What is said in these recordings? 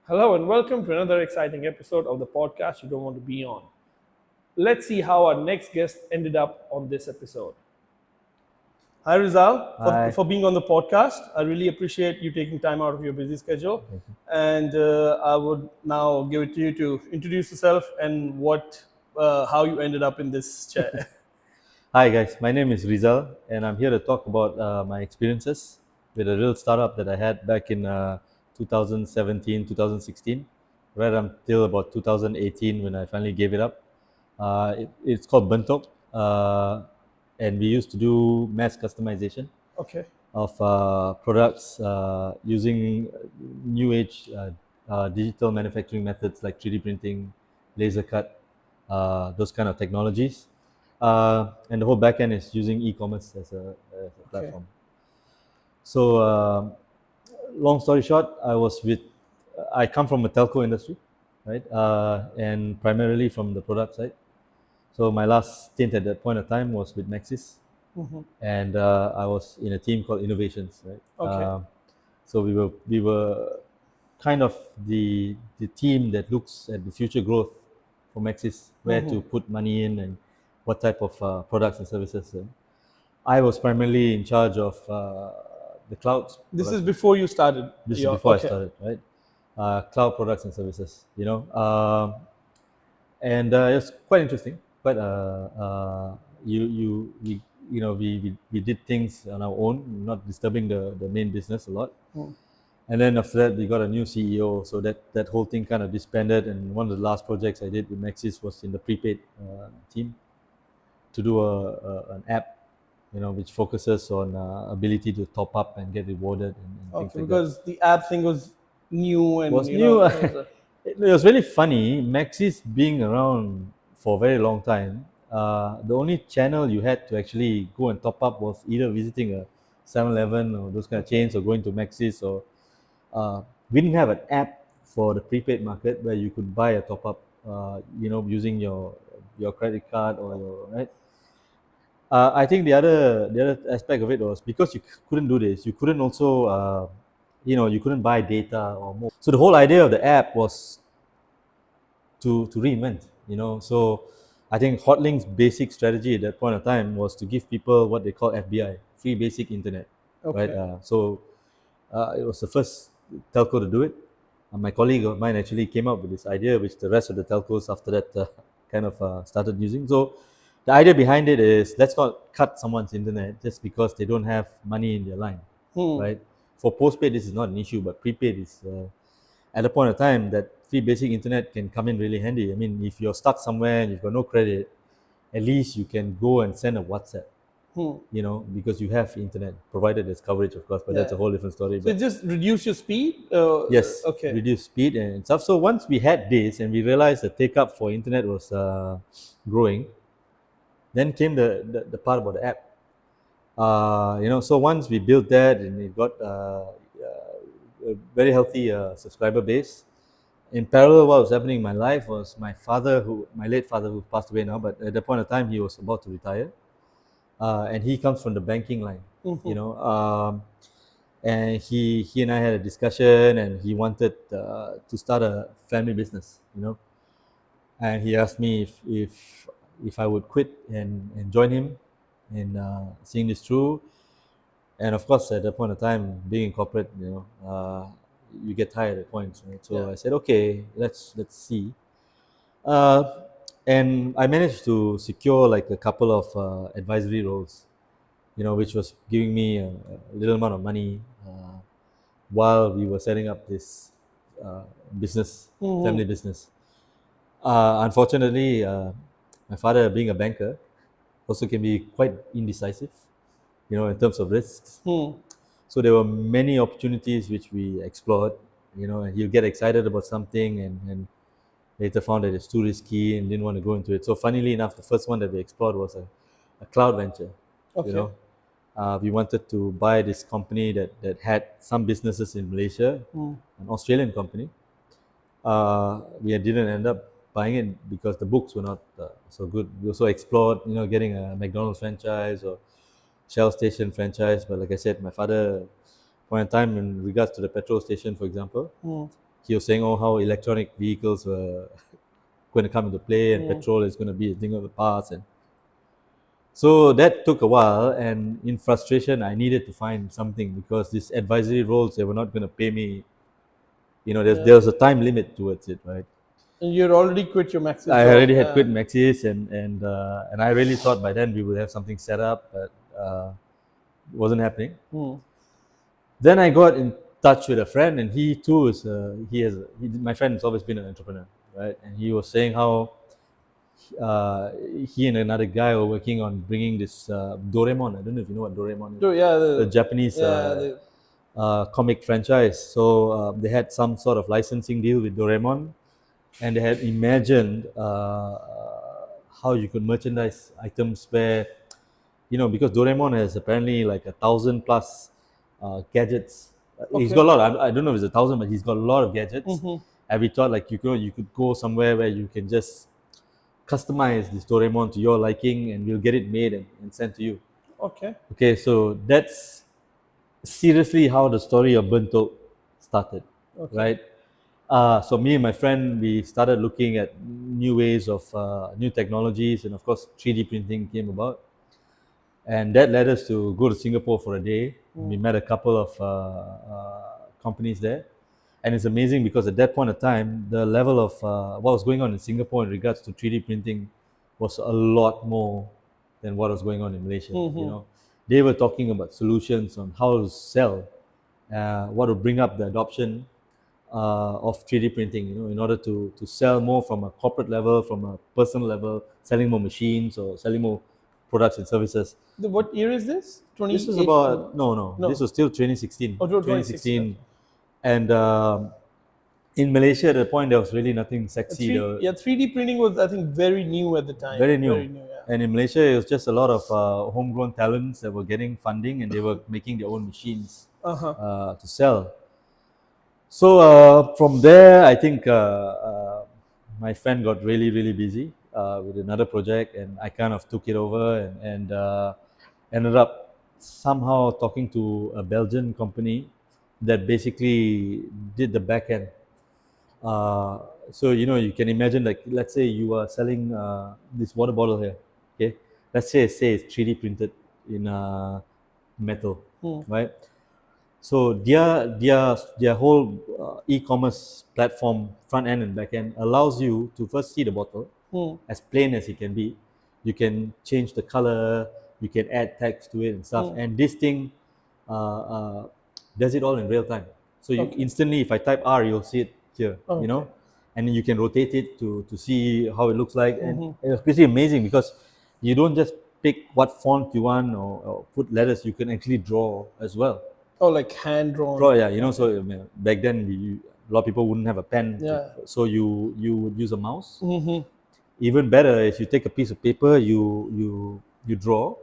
Hello and welcome to another exciting episode of the podcast you don't want to be on. Let's see how our next guest ended up on this episode. Hi Rizal, Hi. for being on the podcast. I really appreciate you taking time out of your busy schedule. Thank you. And I would now give it to you to introduce yourself and how you ended up in this chair. Hi guys, my name is Rizal and I'm here to talk about my experiences with a real startup that I had back in 2017, 2016, right until about 2018 when I finally gave it up. It's called Bentok, and we used to do mass customization Okay. of products using new age digital manufacturing methods like 3D printing, laser cut, those kind of technologies. And the whole backend is using e-commerce as a Okay. platform. So, long story short, I come from a telco industry, right? And primarily from the product side. So my last stint at that point of time was with Maxis, and I was in a team called Innovations, right? Okay. So we were kind of the team that looks at the future growth for Maxis, where to put money in and what type of products and services. I was primarily in charge of the cloud This is products. before you started. This is Your before I okay. started, right? Cloud products and services, and it's quite interesting. Quite we did things on our own, not disturbing the main business a lot. And then after that, we got a new CEO, so that whole thing kind of disbanded. And one of the last projects I did with Maxis was in the prepaid team to do an app, which focuses on ability to top up and get rewarded and things Okay. like that. Because the app thing was new and Was new. it was It was really funny. Maxis being around for a very long time, the only channel you had to actually go and top up was either visiting a 7-Eleven or those kind of chains, or going to Maxis, or we didn't have an app for the prepaid market where you could buy a top up, using your credit card or your right. I think the other aspect of it was because you couldn't do this, you couldn't also you couldn't buy data or more. So the whole idea of the app was to reinvent. So I think Hotlink's basic strategy at that point of time was to give people what they call FBI, free basic internet, right? okay. It was the first telco to do it. My colleague of mine actually came up with this idea, which the rest of the telcos after that kind of started using. So the idea behind it is, let's not cut someone's internet just because they don't have money in their line, right? For postpaid, this is not an issue, but prepaid is at a point of time that free basic internet can come in really handy. I mean, if you're stuck somewhere and you've got no credit, at least you can go and send a WhatsApp, because you have internet, provided there's coverage, of course, but that's a Yeah. whole different story. So it But just reduce your speed. yes, Okay. reduce speed and stuff. So once we had this and we realized the take up for internet was growing, then came the part about the app. So once we built that and it got a very healthy subscriber base, in parallel, what was happening in my life was my late father, who passed away now, but at that point of time, he was about to retire. And he comes from the banking line, and he and I had a discussion, and he wanted to start a family business, and he asked me if I would quit and join him in seeing this through. And of course, at that point of time, being in corporate, you get tired at points, right? So Yeah. I said, okay, let's see. Uh, and I managed to secure like a couple of advisory roles, which was giving me a little amount of money while we were setting up this uh, business, family business. Unfortunately, my father, being a banker, also can be quite indecisive, in terms of risks. So there were many opportunities which we explored, and you get excited about something and later found that it's too risky and didn't want to go into it. So funnily enough, the first one that we explored was a cloud venture. You Okay. know, we wanted to buy this company that had some businesses in Malaysia, an Australian company. We didn't end up buying it because the books were not so good. We also explored, getting a McDonald's franchise or Shell station franchise. But like I said, my father, point in time, in regards to the petrol station, for example, he was saying, oh, how electronic vehicles were going to come into play, and petrol is going to be a thing of the past. And so that took a while, and in frustration, I needed to find something because these advisory roles, they were not going to pay me. There was a time limit towards it, right? And you'd already quit your Max's I job. already had quit Maxis, and I really thought by then we would have something set up, but it wasn't happening. Then I got in touch with a friend, and he too is my friend has always been an entrepreneur, right? And he was saying how uh, he and another guy were working on bringing this Doraemon. I don't know if you know what Doraemon is. So, yeah, The Japanese comic franchise. So they had some sort of licensing deal with Doraemon, and they had imagined how you could merchandise items where, because Doraemon has apparently like 1,000 plus gadgets. He's got a lot. I don't know if it's 1,000, but he's got a lot of gadgets. And we thought like you could go somewhere where you can just customize this Doraemon to your liking, and we'll get it made and sent to you. Okay. Okay, so that's seriously how the story of Bento started, right? So me and my friend, we started looking at new ways of new technologies, and of course 3D printing came about, and that led us to go to Singapore for a day. We met a couple of companies there, and it's amazing because at that point of time, the level of what was going on in Singapore in regards to 3D printing was a lot more than what was going on in Malaysia. They were talking about solutions on how to sell, what would bring up the adoption of 3D printing, in order to sell more from a corporate level, from a personal level, selling more machines or selling more products and services. What year is this? This was about no. This was still 2016. Oh, 2016. And in Malaysia, at the point there was really nothing sexy. 3D printing was, I think, very new at the time. Very new. And in Malaysia, it was just a lot of homegrown talents that were getting funding, and they were making their own machines to sell. So from there, I think my friend got really, really busy with another project, and I kind of took it over and ended up somehow talking to a Belgian company that basically did the back end. So you can imagine, like, let's say you are selling this water bottle here. Okay, let's say it's 3D printed in metal, right? So their whole e-commerce platform, front end and back end, allows you to first see the bottle as plain as it can be. You can change the color, you can add text to it and stuff, and this thing does it all in real time. So you instantly, if I type R, you'll see it here, and then you can rotate it to see how it looks like, and it's pretty amazing because you don't just pick what font you want or put letters. You can actually draw as well. Oh, like hand drawn. Draw, yeah. So back then, a lot of people wouldn't have a pen, so you would use a mouse. Even better is you take a piece of paper, you draw,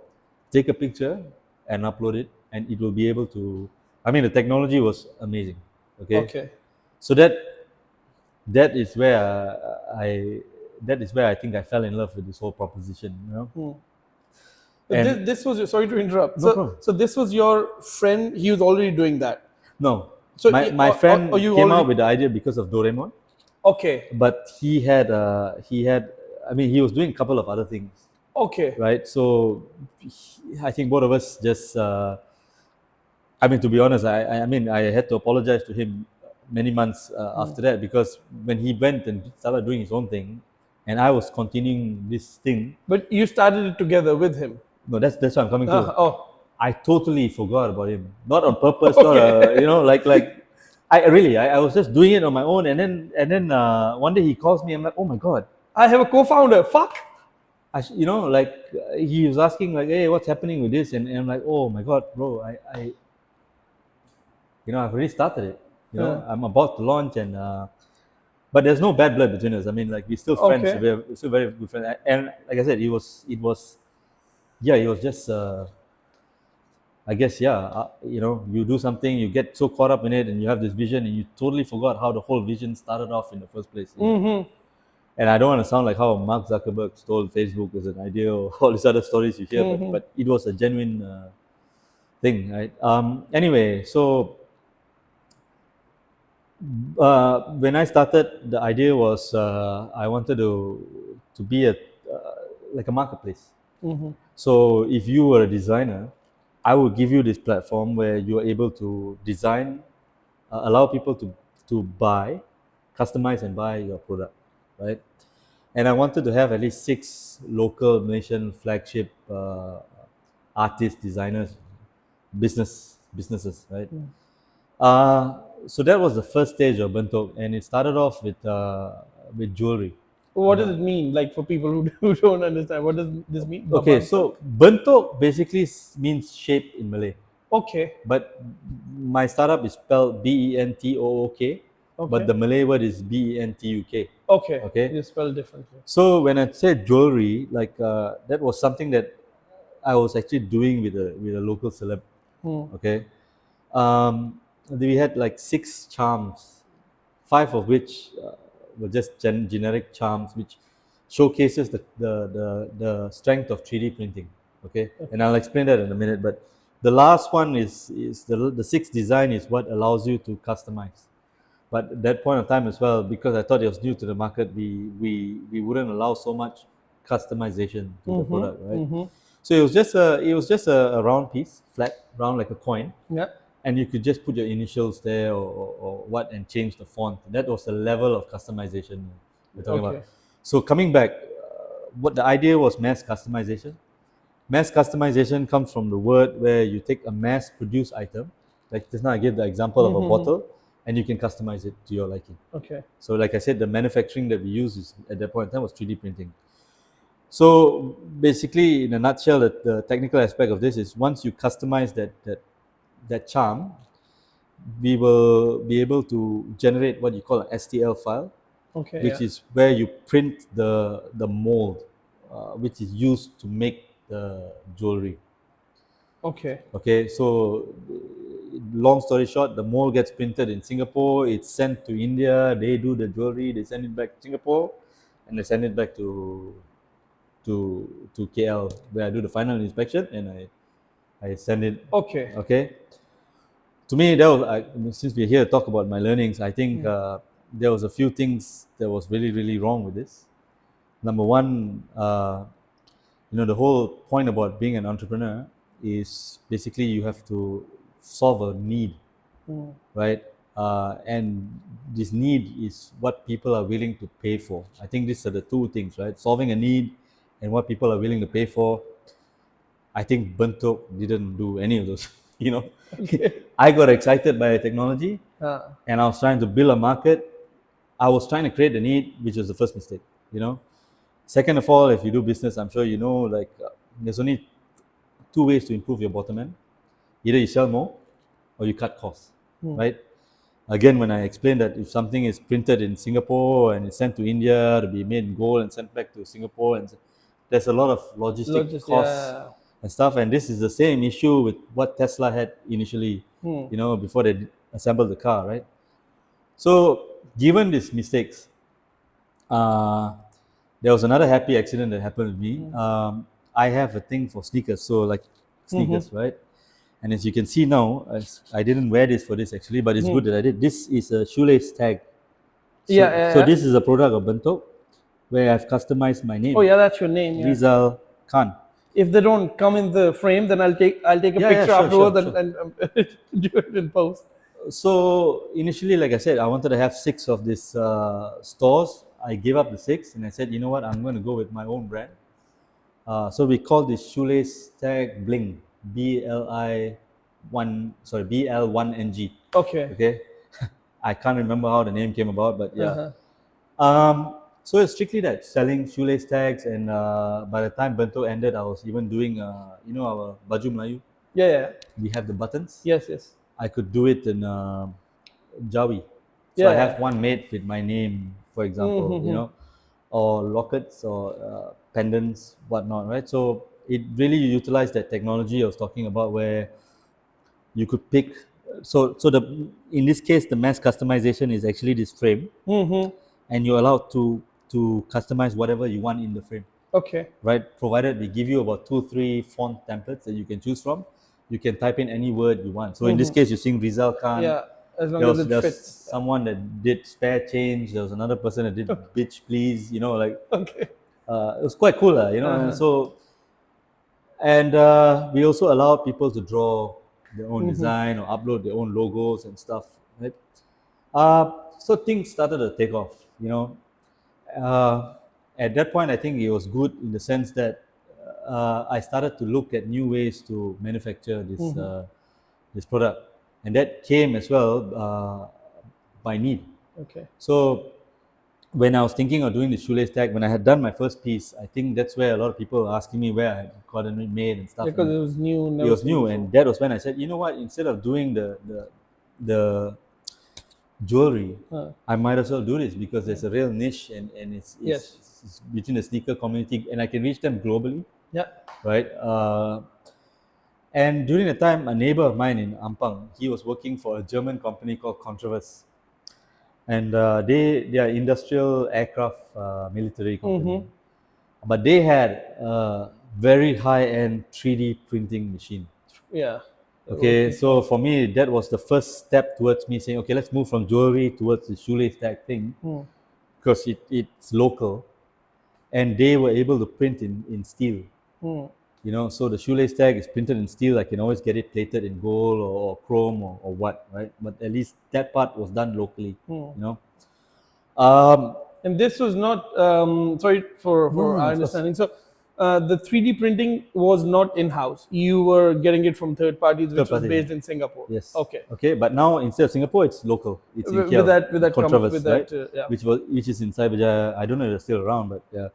take a picture, and upload it, and it will be able to. I mean, the technology was amazing. Okay. So that is where I think I fell in love with this whole proposition. This was sorry to interrupt. No problem. So this was your friend. He was already doing that. No. So my friend came out with the idea because of Doraemon. Okay. But he had. I mean, he was doing a couple of other things. Okay. Right. So I think both of us just. I mean, to be honest, I mean, I had to apologize to him many months after that, because when he went and started doing his own thing, and I was continuing this thing. But you started it together with him. No, that's what I'm coming to. I totally forgot about him. Not on purpose. Not like I was just doing it on my own, and then one day he calls me. I'm like, oh my god, I have a co-founder. Fuck. He was asking like, hey, what's happening with this? And I'm like, oh my god, bro, I've already started it. I'm about to launch, and but there's no bad blood between us. I mean, like, we're still friends. We're still very good friends. And like I said, it was just I guess you do something, you get so caught up in it, and you have this vision, and you totally forgot how the whole vision started off in the first place. And I don't want to sound like how Mark Zuckerberg stole Facebook as an idea, or all these other stories you hear, but it was a genuine thing, right? Anyway, so When I started, the idea was I wanted to be like a marketplace. So if you were a designer, I will give you this platform where you are able to design, allow people to buy, customize and buy your product, right? And I wanted to have at least 6 local Malaysian flagship artists, designers, businesses, right? So that was the first stage of Bentok, and it started off with jewelry. What does it mean? Like for people who, who don't understand, what does this mean? Okay, Babantok? so Bentok basically means shape in Malay, Okay. but my startup is spelled Bentook, but Okay. the Malay word is Bentuk. Okay. Okay, You spell differently. so when I said jewelry, like that was something that I was actually doing with a local celeb. Okay, we had like 6 charms, 5 of which were just generic charms, which showcases the strength of 3D printing. Okay, and I'll explain that in a minute. But the last one is the sixth design is what allows you to customize. But at that point of time as well, because I thought it was new to the market, we wouldn't allow so much customization to the product, right? So it was just a round piece, flat, round like a coin, Yeah. and you could just put your initials there or what and change the font. That was the level of customization we're talking Okay. about. So coming back, what the idea was mass customization. Mass customization comes from the word where you take a mass-produced item, like just now I gave the example of a bottle, and you can customize it to your liking. Okay. So like I said, the manufacturing that we use is, at that point in time, was 3D printing. So basically, in a nutshell, the technical aspect of this is once you customize that charm, we will be able to generate what you call an STL file, Okay. which Yeah. is where you print the mold, which is used to make the jewelry. Okay. Okay, so long story short, the mold gets printed in Singapore. It's sent to India. They do the jewelry. They send it back to Singapore, and they send it back to KL, where I do the final inspection and I send it. Okay. Okay. To me, that was since we're here to talk about my learnings, I think there was a few things that was really wrong with this. Number one, the whole point about being an entrepreneur is basically you have to solve a need, right? And this need is what people are willing to pay for. I think these are the two things, right? Solving a need and what people are willing to pay for. I think Bentok didn't do any of those. Okay. I got excited by the technology, Uh, and I was trying to build a market. I was trying to create the need, which was the first mistake. Second of all, if you do business, I'm sure you know, like there's only 2 ways to improve your bottom end. Either you sell more or you cut costs, right? Again, when I explained that if something is printed in Singapore and it's sent to India to be made in gold and sent back to Singapore, and there's a lot of logistic costs yeah. and stuff. And this is the same issue with what Tesla had initially, before they assembled the car, right? So, given these mistakes, uh, there was another happy accident that happened with me. I have a thing for sneakers, so like sneakers, right? And as you can see now, I didn't wear this for this actually, but it's good that I did. This is a shoelace tag. So, Yeah, yeah, so yeah. this is a product of Bentok where I've customized my name. Oh yeah, that's your name. Yeah. Rizal Khan. If they don't come in the frame, then I'll take a Yeah, picture sure, afterwards sure. and do it in post. So initially, like I said, I wanted to have 6 of these stores. I gave up the 6 and I said, you know what, I'm going to go with my own brand. So we called this shoelace tag Bling, BL1NG. Okay. Okay, I can't remember how the name came about, but yeah. Uh-huh. So it's strictly that, selling shoelace tags, and by the time Bento ended, I was even doing, our baju Melayu. Yeah, yeah. We have the buttons. Yes, yes. I could do it in Jawi. So Yeah, I have yeah. one made with my name, for example, or lockets or pendants, whatnot, right? So it really utilized that technology I was talking about, where you could pick. So in this case, the mass customization is actually this frame, and you're allowed to customize whatever you want in the frame, Okay. right? Provided they give you about 2-3 font templates that you can choose from. You can type in any word you want. So in this case, you're seeing Rizal Khan. Yeah. as long There as was it fits. someone that did spare change. There was another person that did bitch please. Like Okay. it was quite cool, And so, and we also allowed people to draw their own design or upload their own logos and stuff, right? So things started to take off. At that point, I think it was good in the sense that I started to look at new ways to manufacture this product, and that came as well by need. Okay. So when I was thinking of doing the shoelace tag, when I had done my first piece, I think that's where a lot of people were asking me where I had gotten it made and stuff. Because And it was new, it never was seen new, before. and that was when I said, you know what? Instead of doing the jewelry, I might as well do this because there's a real niche, and it's between the sneaker community, and I can reach them globally. Yeah. Right. And during the time, a neighbor of mine in Ampang, he was working for a German company called Controverse, and they are industrial aircraft military company, but they had a very high end 3D printing machine. Yeah. Okay, so for me, that was the first step towards me saying, okay, let's move from jewelry towards the shoelace tag thing, because it's local, and they were able to print in steel. So the shoelace tag is printed in steel. I can always get it plated in gold or chrome or what, right? But at least that part was done locally. And this was not, sorry for our understanding. So the 3D printing was not in-house. You were getting it from third parties, which was based in Singapore. Yes. Okay. Okay, but now instead of Singapore, it's local. It's in KL, with that Controverse, right? yeah. Which is in Cyberjaya. I don't know if they're still around, but yeah.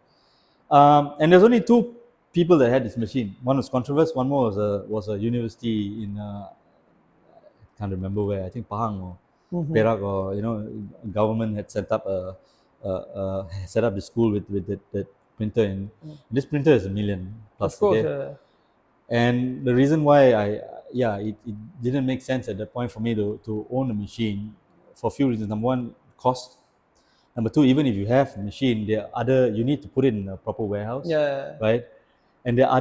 And there's only two people that had this machine. One was Controverse. One more was a university in I can't remember where. I think Pahang or Perak, or government had set up set up the school with that printer, and this printer is $1 million plus. Of course. Okay? And the reason why it didn't make sense at that point for me to own a machine for a few reasons. Number one, cost. Number two, even if you have a machine, you need to put it in a proper warehouse. Yeah. Right. And there are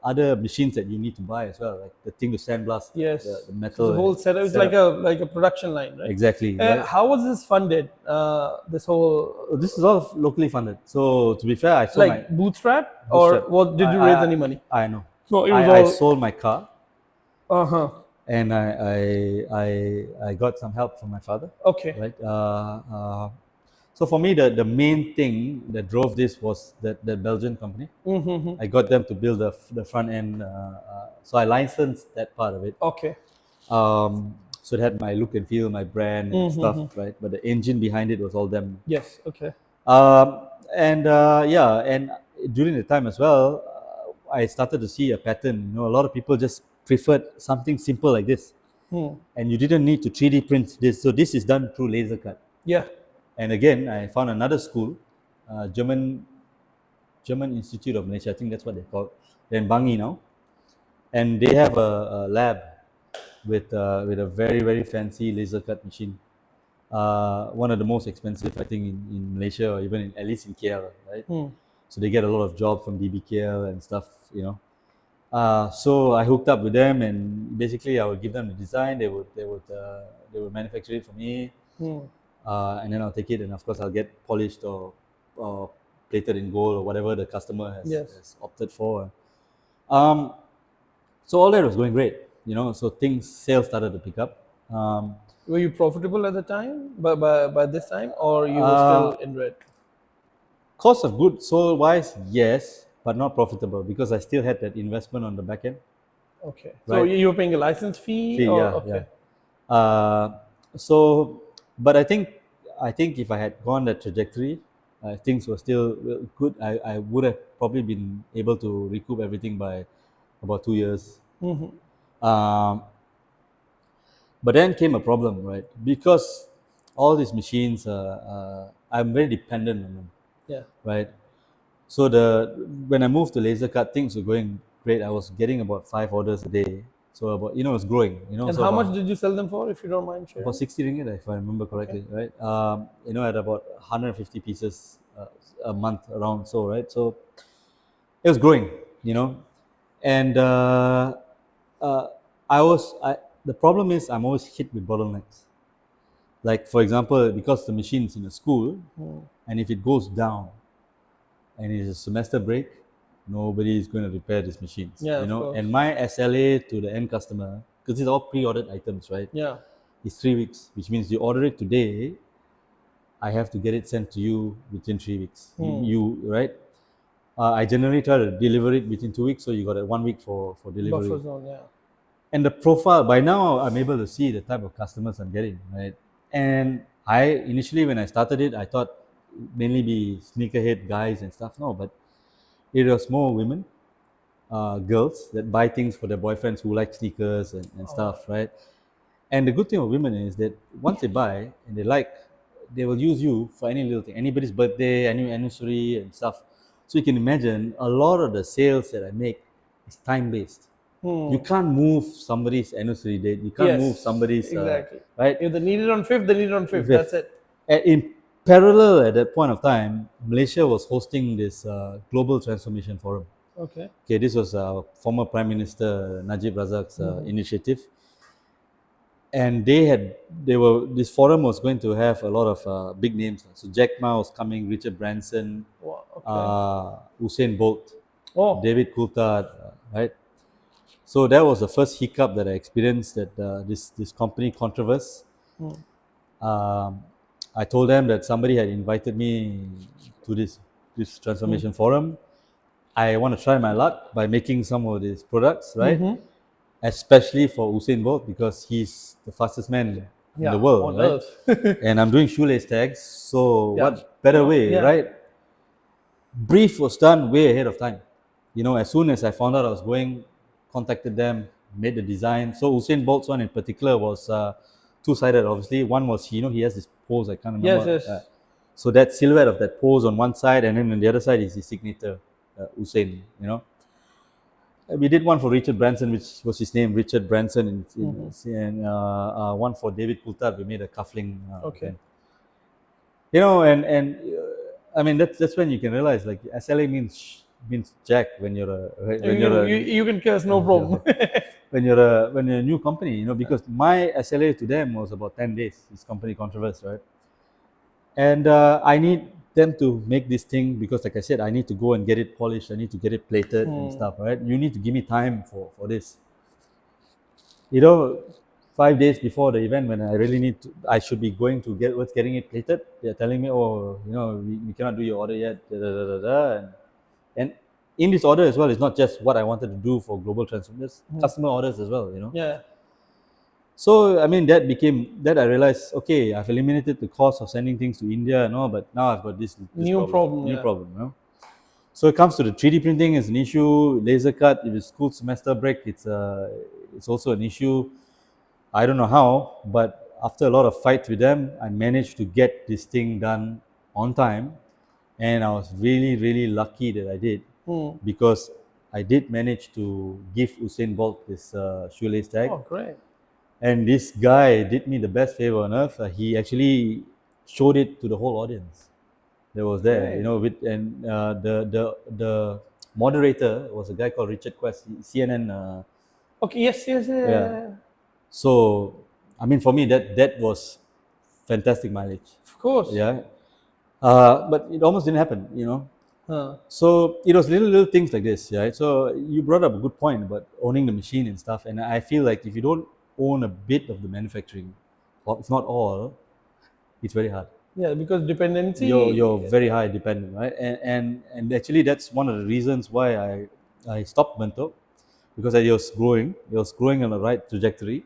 other machines that you need to buy as well, like the thing to sandblast the metal. So the whole setup is like a production line, right? Exactly. Right? How was this funded? This is all locally funded. So to be fair, I sold bootstrap, or did you raise any money? I know. No, it was I sold my car. And I got some help from my father. Okay. Right. So for me, the main thing that drove this was that the Belgian company. I got them to build the front end. So I licensed that part of it. Okay. So it had my look and feel, my brand and stuff, right? But the engine behind it was all them. Yes. Okay. And during the time as well, I started to see a pattern. A lot of people just preferred something simple like this, and you didn't need to 3D print this. So this is done through laser cut. Yeah. And again, I found another school, German Institute of Malaysia. I think that's what they call it. They're in Bangi now, and they have a lab with a very, very fancy laser cut machine. One of the most expensive, I think, in Malaysia, or even at least in KL, right? So they get a lot of jobs from DBKL and stuff, So I hooked up with them, and basically I would give them the design. They would manufacture it for me, and then I'll take it, and of course I'll get polished or plated in gold or whatever the customer has opted for. So all that was going great, So sales started to pick up. Were you profitable at the time, by this time, or you were still in red? Cost of goods sold wise, yes, but not profitable because I still had that investment on the back end. Okay. So you were paying a license fee? Yeah. So, but I think if I had gone that trajectory, things were still good. I would have probably been able to recoup everything by about 2 years. But then came a problem, right? Because all these machines, I'm very dependent on them. Yeah. Right. So when I moved to laser cut, things were going great. I was getting about 5 orders a day. So about it was growing. And so how much did you sell them for, if you don't mind sharing? About 60 ringgit, if I remember correctly, right? At about 150 pieces a month around. So right. So it was growing. And the problem is I'm always hit with bottlenecks. Like for example, because the machine's in a school, and if it goes down and it's a semester break, nobody is going to repair these machines, Yeah, you of know. course. And my SLA to the end customer, because it's all pre-ordered items, right? Yeah. It's 3 weeks, which means you order it today, I have to get it sent to you within 3 weeks. You right? I generally try to deliver it within 2 weeks, so you got a 1 week for Buffer delivery. zone. Yeah. And the profile, by now I'm able to see the type of customers I'm getting, right? And I initially, when I started it, I thought mainly be sneakerhead guys and stuff. No, but it was more women, girls that buy things for their boyfriends who like sneakers and stuff, right? And the good thing of women is that once they buy and they like, they will use you for any little thing, anybody's birthday, any anniversary and stuff. So you can imagine a lot of the sales that I make is time based. You can't move somebody's anniversary date. You can't move Yes. somebody's Exactly. right. If they need it on fifth, they need it on fifth. With That's it. in parallel at that point of time, Malaysia was hosting this global transformation forum. Okay. Okay, this was former Prime Minister Najib Razak's initiative, and this forum was going to have a lot of big names. So Jack Ma was coming, Richard Branson, Wow. Okay. Usain Bolt, Oh. David Coulthard, right? So that was the first hiccup that I experienced that this company Controverse. Um, I told them that somebody had invited me to this transformation forum. I want to try my luck by making some of these products, right? Especially for Usain Bolt because he's the fastest man in the Yeah. world, On right? Earth. And I'm doing shoelace tags, so Yeah. what better way, Yeah. right? Brief was done way ahead of time. You know, as soon as I found out I was going, contacted them, made the design. So Usain Bolt's one in particular was two-sided. Obviously, one was he has this pose I can't Yes. remember. Yes. So that silhouette of that pose on one side, and then on the other side is his signature, Usain. We did one for Richard Branson, which was his name, Richard Branson, and one for David Coulthard. We made a cuffling Okay. thing. I mean that's when you can realize like SLA means Jack when you're a You can curse, no problem. when you're a new company, because my SLA to them was about 10 days. This company Controverse, right? And I need them to make this thing because, like I said, I need to go and get it polished. I need to get it plated and stuff, right? You need to give me time for this. You know, 5 days before the event, when I really I should be going to getting it plated. They're telling me, oh, we cannot do your order yet. Da, da, da, da, da. And in this order as well, it's not just what I wanted to do for global transformation. There's customer orders as well. Yeah. So I mean that I realized, okay, I've eliminated the cost of sending things to India and all, but now I've got this New problem. new Yeah. problem. So it comes to the 3D printing is an issue. Laser cut, if it's school semester break, it's also an issue. I don't know how, but after a lot of fights with them, I managed to get this thing done on time, and I was really really lucky that I did because I did manage to give Usain Bolt this shoelace tag. Oh, great. And this guy did me the best favor on earth. He actually showed it to the whole audience that was there. Great. And the moderator was a guy called Richard Quest, CNN. Okay. Yes. Yes. Yeah. Yeah. So, I mean, for me, that was fantastic mileage. Of course. Yeah. But it almost didn't happen. Huh. So it was little things like this, right? So you brought up a good point about owning the machine and stuff, and I feel like if you don't own a bit of the manufacturing, or if not all, it's very hard. Yeah, because dependency. You're very high dependent, right? And actually that's one of the reasons why I stopped Bento, because it was growing on the right trajectory.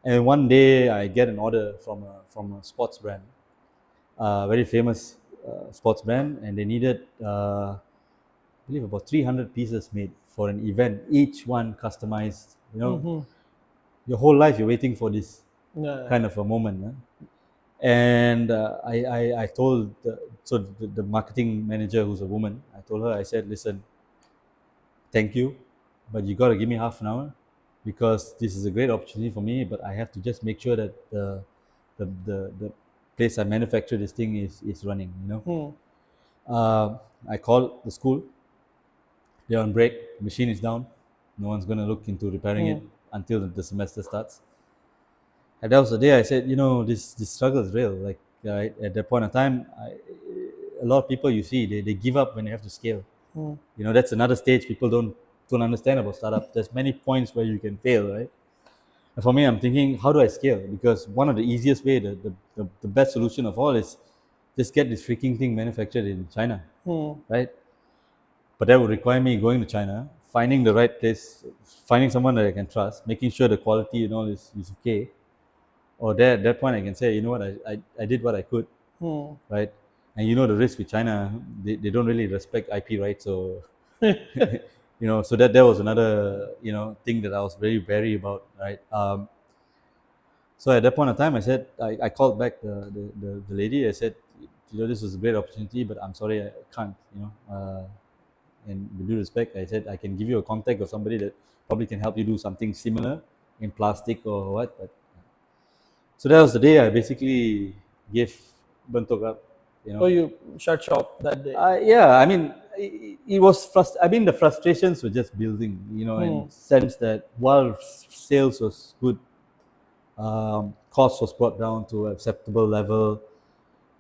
And one day I get an order from a sports brand, very famous sports brand, and they needed I believe about 300 pieces made for an event, each one customized. Your whole life you're waiting for this Yeah. kind of a moment. And I told the marketing manager, who's a woman, I told her, I said, listen, thank you, but you got to give me half an hour because this is a great opportunity for me, but I have to just make sure that the place I manufacture this thing is running. I called the school. They're on break. The machine is down. No one's going to look into repairing it until the semester starts. And that was the day I said, this struggle is real. Like, at that point of time, a lot of people you see, they give up when they have to scale. That's another stage people don't understand about startup. There's many points where you can fail, right? And for me, I'm thinking, how do I scale? Because one of the easiest way, the best solution of all is just get this freaking thing manufactured in China, right? But that would require me going to China, finding the right place, finding someone that I can trust, making sure the quality and all is okay. Or there, at that point, I can say, you know what, I did what I could, right? And the risk with China, they don't really respect IP rights, so so that was another thing that I was very wary about, right? So at that point of time, I said, I called back the lady. I said, this was a great opportunity, but I'm sorry, I can't. And with due respect, I said I can give you a contact of somebody that probably can help you do something similar in plastic or what. But so that was the day I basically gave Bentok up. Oh, you shut shop that day. Yeah, I mean, it was I mean, the frustrations were just building, in sense that while sales was good, cost was brought down to an acceptable level.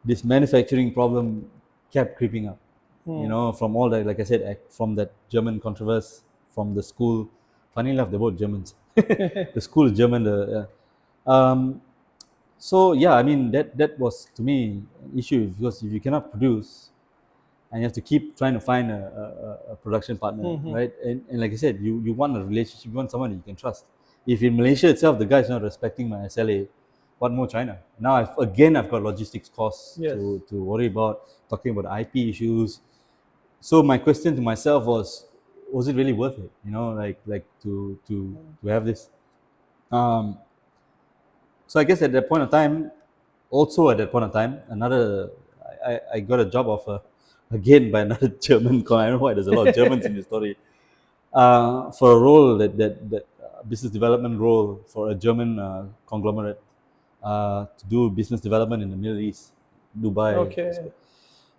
This manufacturing problem kept creeping up. From all that, like I said, from that German controversy, from the school. Funny enough, they're both Germans. The school is German. So yeah, I mean that was to me an issue, because if you cannot produce and you have to keep trying to find a production partner, right? And like I said, you want a relationship, you want someone that you can trust. If in Malaysia itself the guy is not respecting my SLA, what more China? Now I've got logistics costs Yes. to worry about, talking about IP issues. So my question to myself was it really worth it? Like to have this. So I guess at that point of time, I got a job offer again by another German. I don't know why there's a lot of Germans in the story. For a role that business development role for a German conglomerate, to do business development in the Middle East, Dubai. Okay.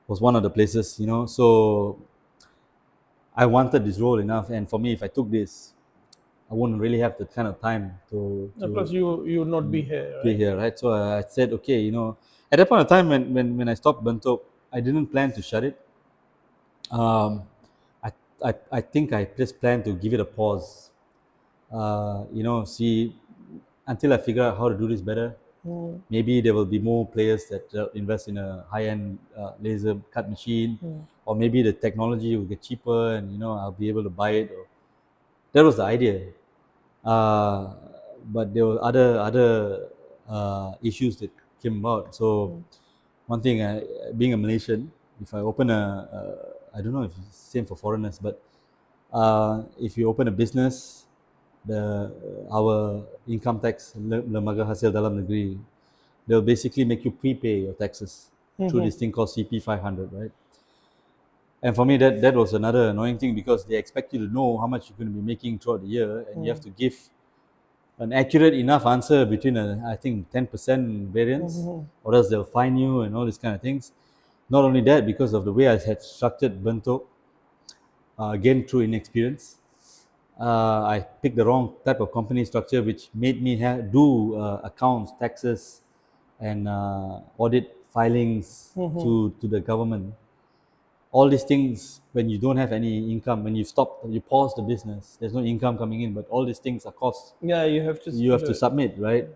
Was one of the places, So I wanted this role enough, and for me, if I took this, I wouldn't really have the kind of time to Plus, you would not be here, be right? here, right? So I said, okay, at that point of time when I stopped Bentok, I didn't plan to shut it. Um, I think I just planned to give it a pause. See until I figure out how to do this better. Maybe there will be more players that invest in a high-end laser cut machine, or maybe the technology will get cheaper, and I'll be able to buy it. That was the idea. But there were other issues that came about. So one thing, being a Malaysian, if I open I don't know if it's the same for foreigners, but if you open a business, our income tax, lembaga hasil dalam negeri, they'll basically make you prepay your taxes through this thing called CP 500, right? And for me, that was another annoying thing, because they expect you to know how much you're going to be making throughout the year, and you have to give an accurate enough answer between I think 10% variance, or else they'll fine you and all these kind of things. Not only that, because of the way I had structured Bentok, again through inexperience, I picked the wrong type of company structure, which made me do accounts, taxes, and audit filings to the government. All these things, when you don't have any income, when you pause the business, there's no income coming in, but all these things are costs. Yeah, you have to Submit, right?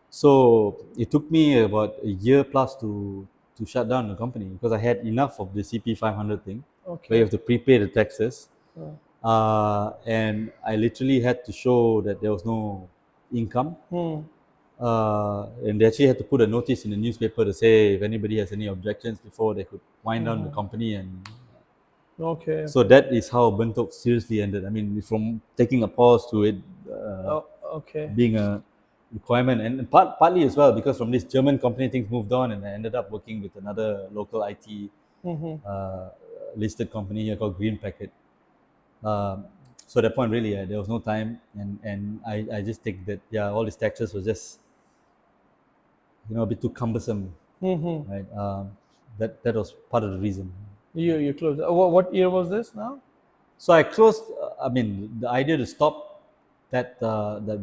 So it took me about a year plus to shut down the company, because I had enough of the CP 500 thing, where you have to prepay the taxes. And I literally had to show that there was no income. And they actually had to put a notice in the newspaper to say if anybody has any objections before they could wind down the company. And Okay. so that is how Bentok seriously ended. I mean, from taking a pause to it Okay. being a requirement, and partly as well because from this German company things moved on, and I ended up working with another local IT listed company here called Green Packet. So at that point, really, there was no time, and I just think that all these taxes was just a bit too cumbersome, right? That was part of the reason. You closed. What year was this now? So I closed. I mean, the idea to stop that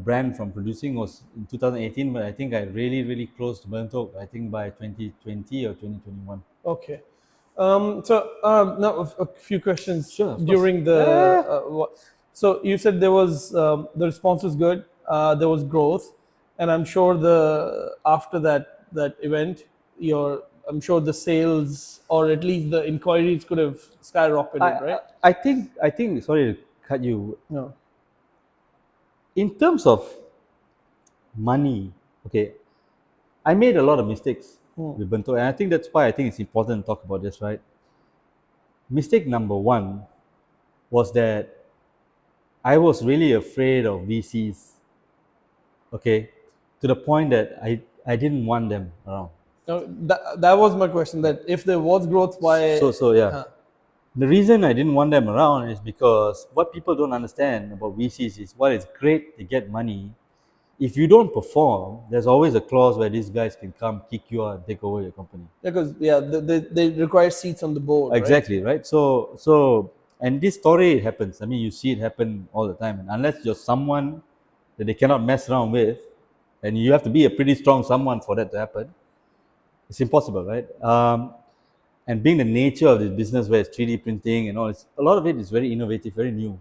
brand from producing was in 2018, but I think I really closed Bento, I think by 2020 or 2021. Okay. Now a few questions Sure, of course. during the. So you said there was the response was good. There was growth, and I'm sure the after that event, your I'm sure the sales or at least the inquiries could have skyrocketed, right? I think sorry to cut you. No. In terms of money, okay, I made a lot of mistakes with Bento, and I think that's why I think it's important to talk about this, right? Mistake number one was that I was really afraid of VCs, okay, to the point that I didn't want them around. No, that was my question. That if there was growth, why? So yeah. Huh. The reason I didn't want them around is because what people don't understand about VCs is while it's great to get money, if you don't perform, there's always a clause where these guys can come kick you out and take over your company. Because they require seats on the board. Exactly, right? So and this story happens. I mean, you see it happen all the time. And unless you're someone that they cannot mess around with, and you have to be a pretty strong someone for that to happen, it's impossible, right? And being the nature of this business where it's 3D printing and all, a lot of it is very innovative, very new.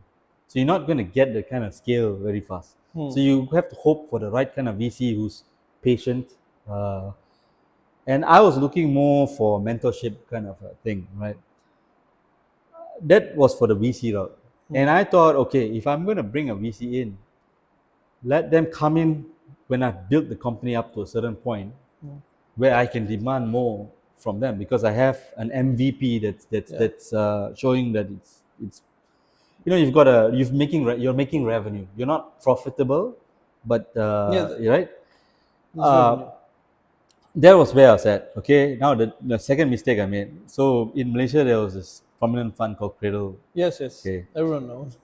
So you're not going to get the kind of scale very fast. So you have to hope for the right kind of VC who's patient. And I was looking more for mentorship kind of a thing, right? That was for the VC route. And I thought, okay, if I'm going to bring a VC in, let them come in when I've built the company up to a certain point where I can demand more from them because I have an MVP that's showing that it's you're making revenue. You're not profitable, but right. That was where I was at. Okay, now the second mistake I made. So in Malaysia there was this prominent fund called Cradle. Yes. Okay. Everyone knows.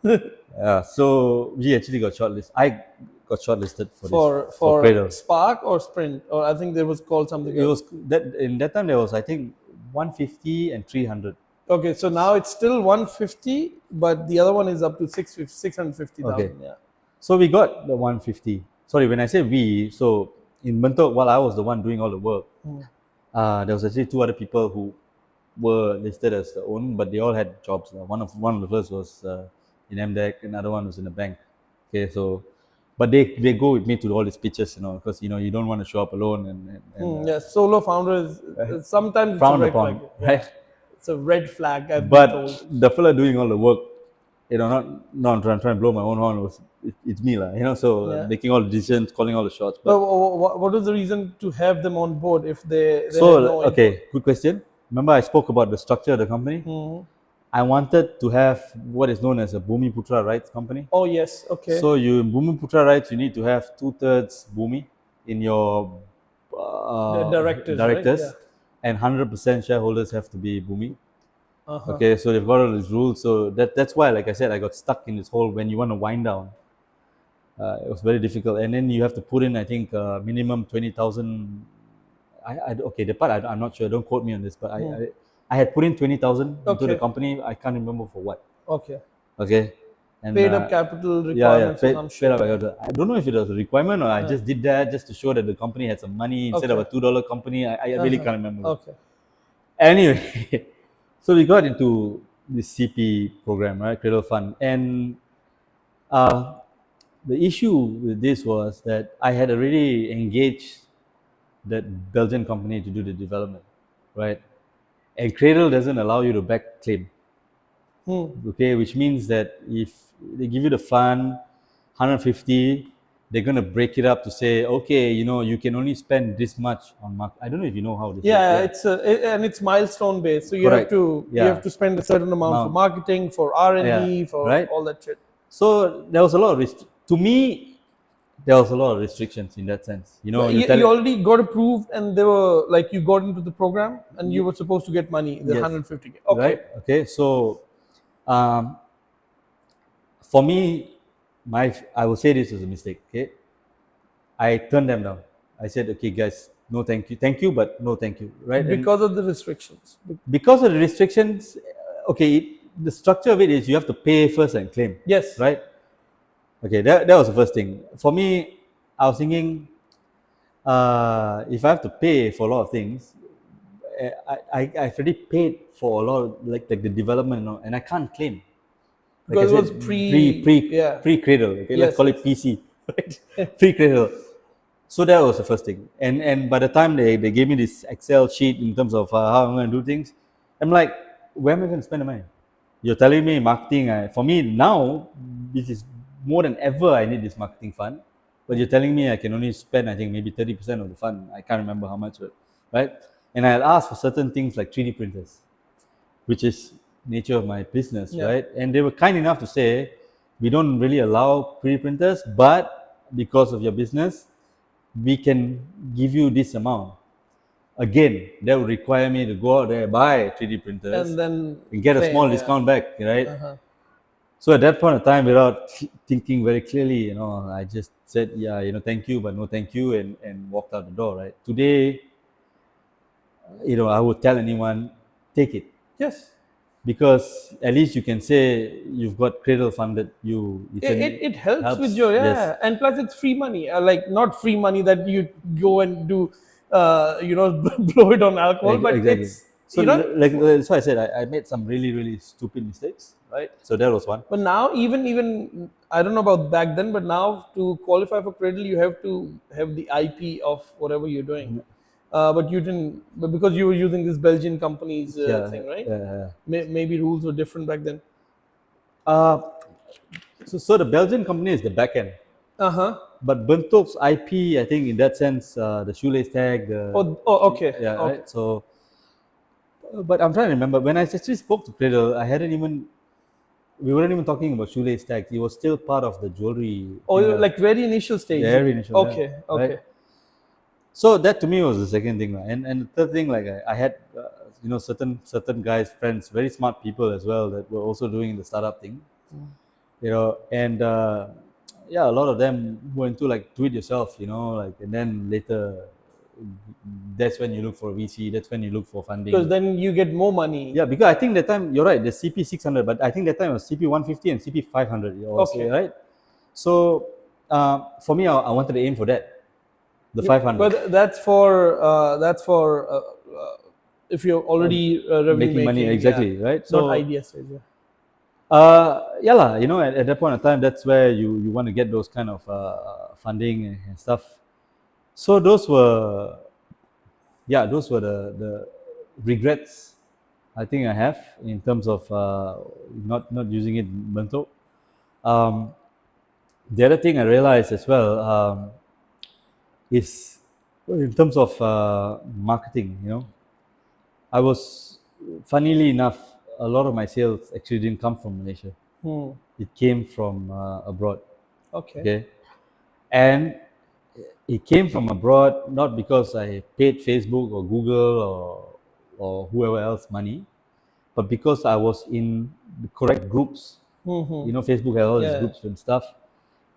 So we actually got shortlisted. I got shortlisted for Cradle. Spark or Sprint, or I think there was called something else. It was that in that time there was I think 150 and 300. Okay, so now it's still 150, but the other one is up to 650,000. Okay. Yeah. So we got the 150. Sorry, when I say we, so in Bentok, while I was the one doing all the work, there was actually two other people who were listed as the own, but they all had jobs. One of the first was in MDEC, another one was in a bank. Okay, so but they go with me to all these pitches, because you don't want to show up alone and yeah, solo founder is sometimes it's a frowned red upon, flag. right? It's a red flag. I've But been told. the fella doing all the work, not trying to blow my own horn, it's me, so making all the decisions, calling all the shots. But what was the reason to have them on board if they so had no okay, input? good question. Remember I spoke about the structure of the company? I wanted to have what is known as a Bumi Putra rights company. Oh yes, okay. So in Bumi Putra rights, you need to have 2/3 Bumi in your The directors, right? Yeah. and 100% shareholders have to be Bumi. Okay, so they've got all these rules. So that's why, like I said, I got stuck in this hole. When you want to wind down, it was very difficult. And then you have to put in, I think, minimum 20,000. Okay, the part I'm not sure. Don't quote me on this, but I had put in 20,000 into the company. I can't remember for what. Okay. And paid up capital requirements. Paid up. I don't know if it was a requirement or I just did that just to show that the company had some money instead of a $2 company. I really can't remember. Okay. Anyway, so we got into this CP program, right, Cradle Fund, and the issue with this was that I had already engaged that Belgian company to do the development, right? And Cradle doesn't allow you to back claim. Okay, which means that if they give you the fund, 150, they're going to break it up to say, okay, you can only spend this much on market. I don't know if you know how this works. And it's milestone based, so you have to spend a certain amount for marketing, for R&D, for all that shit. So there was a lot of to me, there was a lot of restrictions in that sense. You already got approved, and they were like, you got into the program, and you were supposed to get money, the 150K. Okay. Right. Okay. So, for me, I will say this is a mistake. Okay. I turned them down. I said, okay, guys, no, thank you, but no, thank you. Right. Because of the restrictions. Because of the restrictions. Okay. The structure of it is you have to pay first and claim. Yes. Right. Okay, that was the first thing. For me, I was thinking, if I have to pay for a lot of things, I've already paid for a lot of like the development, you know, and I can't claim. Like I Because it was said, yeah. pre cradle. Okay, let's Yes, call it yes. PC, right? Pre cradle. So that was the first thing. And by the time they gave me this Excel sheet in terms of how I'm going to do things, I'm like, where am I going to spend the money? You're telling me marketing. For me now, this is more than ever. I need this marketing fund, but you're telling me I can only spend, I think, maybe 30% of the fund. I can't remember how much, but right. And I'll ask for certain things like 3D printers, which is nature of my business, Yeah. right? And they were kind enough to say, we don't really allow 3D printers, but because of your business, we can give you this amount. Again, that would require me to go out there, buy 3D printers, And then and get a claim, small yeah. discount back, right? Uh-huh. So at that point of time, without thinking very clearly, I just said, yeah, thank you, but no thank you, and walked out the door, right? Today, I would tell anyone, take it. Yes. Because at least you can say you've got cradle funded you. It helps with Helps, your, yes. yeah, and plus it's free money, like not free money that you go and do blow it on alcohol, but Exactly. it's So like that's why I said I made some really really stupid mistakes, right? So that was one. but now even I don't know about back then, but now to qualify for cradle you have to have the IP of whatever you're doing. But you didn't, but because you were using this Belgian company's Yeah. thing, right? uh, Maybe rules were different back then. uh, so the Belgian company is the back end, Uh-huh. but Bentuk's IP, I think in that sense, the shoelace tag, Oh, okay, yeah, okay. right. So, but I'm trying to remember when I actually spoke to Cradle, we weren't even talking about shoelace tag. It was still part of the jewelry Oh, thing, like very initial stage. very initial, yeah, Okay, right? okay. So that to me was the second thing, right? And the third thing, like I had, certain guys, friends, very smart people as well that were also doing the startup thing, and yeah, a lot of them went into like do it yourself, like, and then later, that's when you look for VC, that's when you look for Because funding. then you get more money. Yeah, because I think that time you're right, the CP 600, but I think that time it was CP 150 and CP 500 also, Okay. right? So for me, I wanted to aim for that, the 500. But that's for if you're already revenue Making money, making, yeah, exactly, right? not So idea stage. Yeah. yeah lah, at that point of time, that's where you want to get those kind of funding and stuff. So those were the regrets I think I have in terms of not using it in Bentuk. Um, the other thing I realized as well, is in terms of marketing. I was, funnily enough, a lot of my sales actually didn't come from Malaysia. It came from abroad. Okay. Okay, and it came from abroad not because I paid Facebook or Google or whoever else money, but because I was in the correct groups. Facebook has all these Yeah. groups and stuff,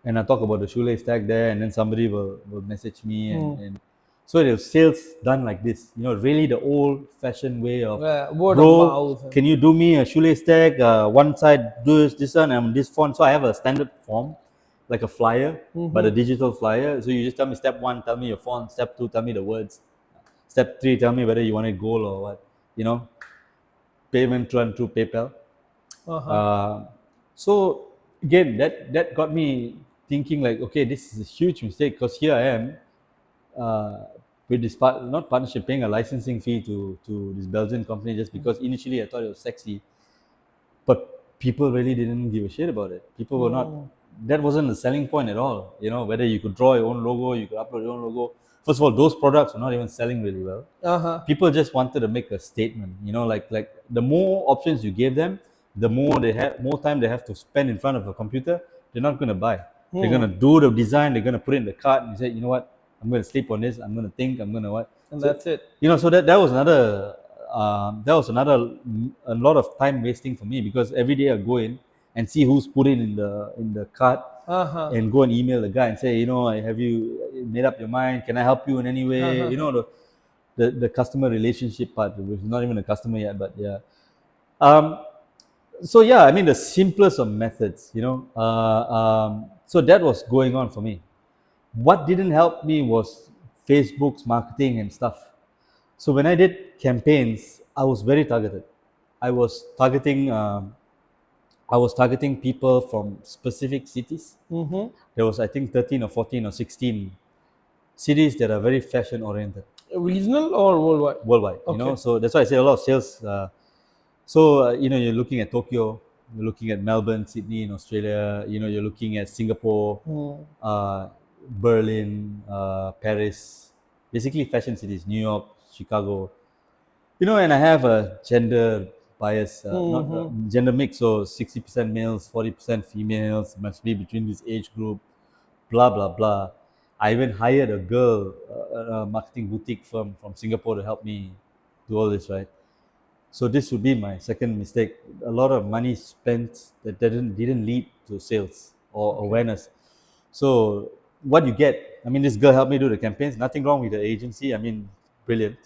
and I talk about the shoelace tag there, and then somebody will message me, and so there's sales done like this. Really the old-fashioned way of, Yeah. Word of bro, mouth. can you do me a shoelace tag? One side do this one and this font. So I have a standard form, like a flyer, but a digital flyer. So you just tell me step one, tell me your font. Step two, tell me the words. Step three, tell me whether you want it gold or what. Payment run through PayPal. Uh-huh. Uh, so again, that got me thinking like, okay, this is a huge mistake because here I am with this not partnership, paying a licensing fee to this Belgian company just because initially I thought it was sexy, but people really didn't give a shit about it. People were not. That wasn't the selling point at all. Whether you could draw your own logo, you could upload your own logo. First of all, those products were not even selling really well. Uh-huh. People just wanted to make a statement. Like the more options you gave them, the more time they have to spend in front of a computer. They're not going to buy. They're going to do the design. They're going to put it in the cart and say, you know what, I'm going to sleep on this. I'm going to think. I'm going to what. And So that's it. so that was another a lot of time wasting for me because every day I go in and see who's put in the cart Uh-huh. and go and email the guy and say, have you made up your mind? Can I help you in any way? The customer relationship part, which is not even a customer yet, but yeah. Um, So yeah, I mean the simplest of methods, so that was going on for me. What didn't help me was Facebook's marketing and stuff. So when I did campaigns, I was very targeted. I was targeting people from specific cities. Mm-hmm. There was, I think, 13 or 14 or 16 cities that are very fashion oriented Regional or worldwide? worldwide. Okay. So that's why I say a lot of sales. So you're looking at Tokyo, you're looking at Melbourne, Sydney in Australia. You're looking at Singapore, Mm. Berlin, Paris, basically fashion cities, New York, Chicago. And I have a gender bias, not Mm-hmm. gender mix, so 60% males, 40% females, must be between this age group, blah, blah, blah. I even hired a girl, a marketing boutique firm from Singapore to help me do all this, right? So this would be my second mistake. A lot of money spent that didn't lead to sales or Okay. awareness. So what you get, I mean, this girl helped me do the campaigns. Nothing wrong with the agency. I mean, brilliant.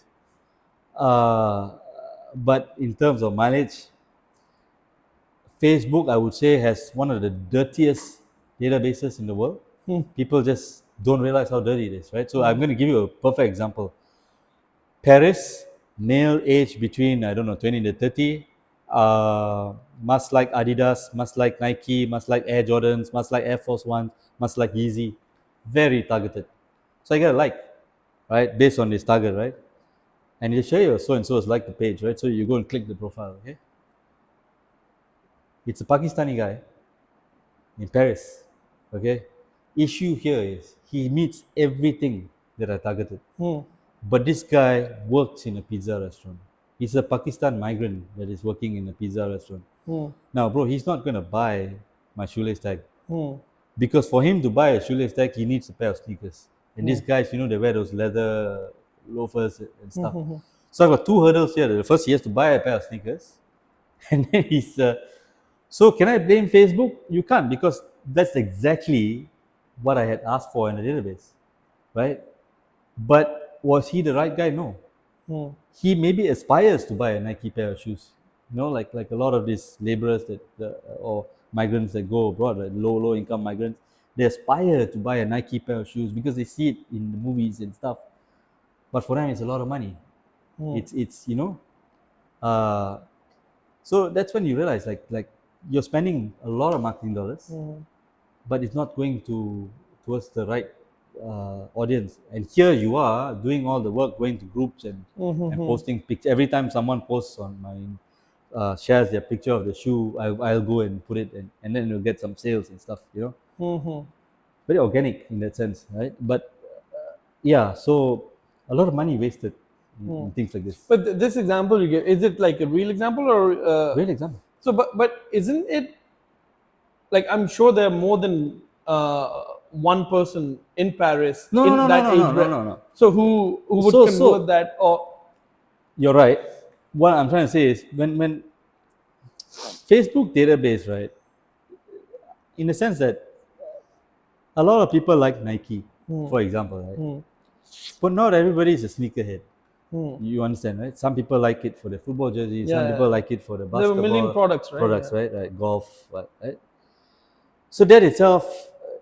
Uh, but in terms of mileage, Facebook, I would say, has one of the dirtiest databases in the world. Mm. People just don't realize how dirty it is, right? So I'm going to give you a perfect example. Paris, male age between, I don't know, 20 to 30, must like Adidas, must like Nike, must like Air Jordans, must like Air Force One, must like Yeezy. Very targeted. So I get a like, right, based on this target, right? And you show you so and so has liked the page, right? So you go and click the profile, okay? It's a Pakistani guy in Paris, okay? Issue here is he meets everything that I targeted. Mm. But this guy works in a pizza restaurant. He's a Pakistan migrant that is working in a pizza restaurant. Mm. Now, bro, he's not gonna buy my shoelace tag Mm. because for him to buy a shoelace tag, he needs a pair of sneakers. And these Mm. guys, they wear those leather loafers and stuff. Mm-hmm. So I've got two hurdles here. The first, he has to buy a pair of sneakers, and then so can I blame Facebook? You can't, because that's exactly what I had asked for in the database, right? But was he the right guy? No. Mm. He maybe aspires to buy a Nike pair of shoes. Like a lot of these laborers or migrants that go abroad, right? Low income migrants, they aspire to buy a Nike pair of shoes because they see it in the movies and stuff. But for them, it's a lot of money. Mm. It's uh, so that's when you realize like you're spending a lot of marketing dollars, Mm. but it's not going towards the right audience. And here you are doing all the work, going to groups and Mm-hmm. posting pictures. Every time someone posts on my shares their picture of the shoe, I'll go and put it, and then you'll get some sales and stuff. Mm-hmm. Very organic in that sense, right? But yeah, so a lot of money wasted in Mm. things like this. But this example you give, is it like a real example or Real example. so? But isn't it like, I'm sure there are more than one person in Paris No, no, in no, no, that no, age no, no, bracket. no, no. So who would So convert so that? Or you're right. What I'm trying to say is when Facebook database, right? In the sense that a lot of people like Nike, hmm, for example, right? hmm, But not everybody is a sneakerhead. hmm. You understand, right? Some people like it for the football jerseys. Yeah, Some yeah, people yeah. like it for the There were a million basketball products, right? products, Yeah. right? Like golf, right? So that itself,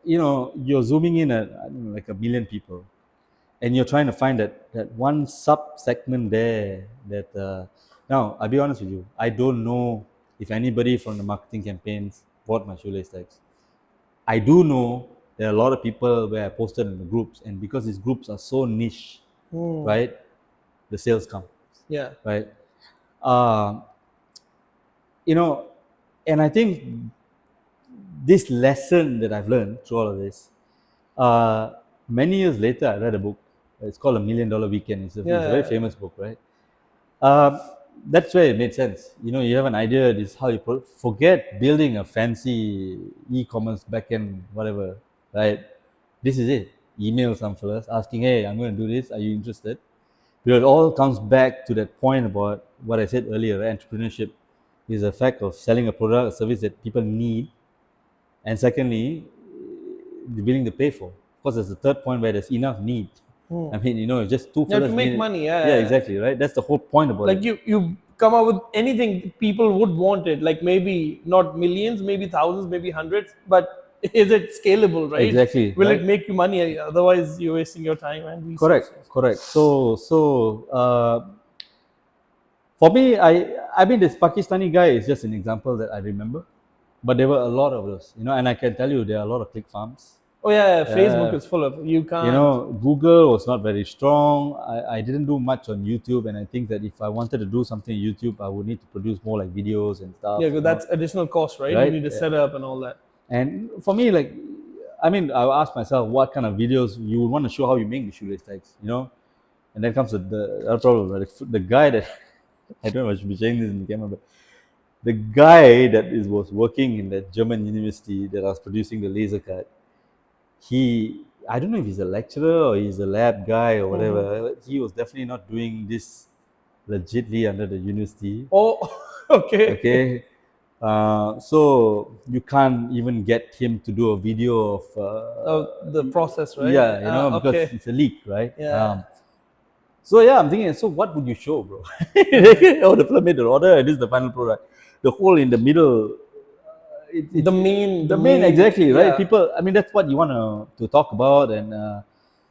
you're zooming in at, I don't know, like a million people, and you're trying to find that one sub segment there. That now, I'll be honest with you, I don't know if anybody from the marketing campaigns bought my shoelace tags. I do know there are a lot of people where I posted in the groups, and because these groups are so niche, Hmm. right, the sales come, Yeah. right? Uh, you know, and I think this lesson that I've learned through all of this, many years later, I read a book. It's called A $1 Million Weekend. Yeah. It's a very Yeah. famous book, right? Um, that's where it made sense. You have an idea. This is how you forget building a fancy e-commerce backend, whatever, right? This is it. Email some fellas asking, "Hey, I'm going to do this. Are you interested?" Because it all comes back to that point about what I said earlier. Right? Entrepreneurship is the fact of selling a product, a service that people need, and secondly, willing to pay for. Of course, there's the third point where there's enough need. I mean, just two You have to fellas make made it. money. Yeah, Yeah. exactly, right? That's the whole point about Like it. you come up with anything, people would want it. Like maybe not millions, maybe thousands, maybe hundreds, but is it scalable, right? Exactly, Will it right? make you money? Otherwise, you're wasting your time and Correct, resources. correct. So for me, I mean, this Pakistani guy is just an example that I remember, but there were a lot of those, and I can tell you there are a lot of click farms. Oh yeah, Facebook Uh, is full of. You can't. Google was not very strong. I didn't do much on YouTube, and I think that if I wanted to do something on YouTube, I would need to produce more like videos and stuff, Yeah, 'cause that's additional cost, right? You right? need to set up and all that. And for me, like, I mean, I asked myself what kind of videos you would want to show how you make the shoelace tags. And then comes the other problem. Right? The guy that I don't know if I should be saying this in the camera, but the guy that was working in that German university that I was producing the laser cut, I don't know if he's a lecturer or he's a lab guy or whatever. He was definitely not doing this legitly under the university. Oh, okay. Okay. So you can't even get him to do a video of The process, right? yeah, because Okay. it's a leak, right? Yeah. So yeah, I'm thinking, so what would you show, bro? Oh, the film made the order, and this is the final product. The hole in the middle, it's The the main, main, exactly, right? yeah. People, I mean, that's what you want to talk about and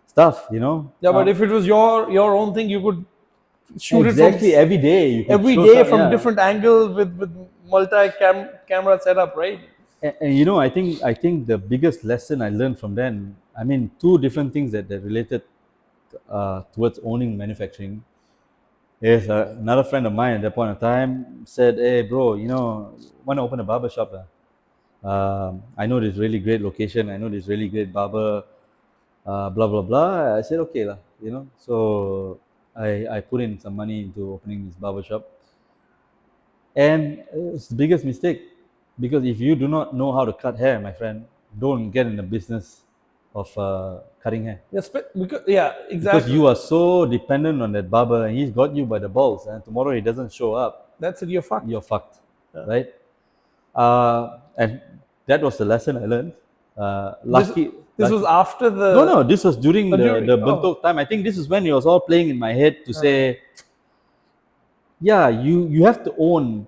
stuff. Yeah, but if it was your own thing, you could shoot it from Exactly, every day you could every show day some, from yeah. different angles with multi camera setup, right? And I think the biggest lesson I learned from then, I mean, two different things that related towards owning manufacturing. Yes, another friend of mine at that point of time said, "Hey, bro, want to open a barber shop? I know this really great location. I know this really great barber. Blah blah blah." I said, "Okay, lah." So I put in some money into opening this barber shop, and it's the biggest mistake because if you do not know how to cut hair, my friend, don't get in the business of cutting hair. Yeah, Because exactly. you are so dependent on that barber and he's got you by the balls, and tomorrow he doesn't show up, That's it. You're fucked. you're fucked, Yeah. right? And that was the lesson I learned. This Lucky, this was lucky. after No, the this was during the during. Oh, Bentok time. I think this is when it was all playing in my head to say, yeah, you have to own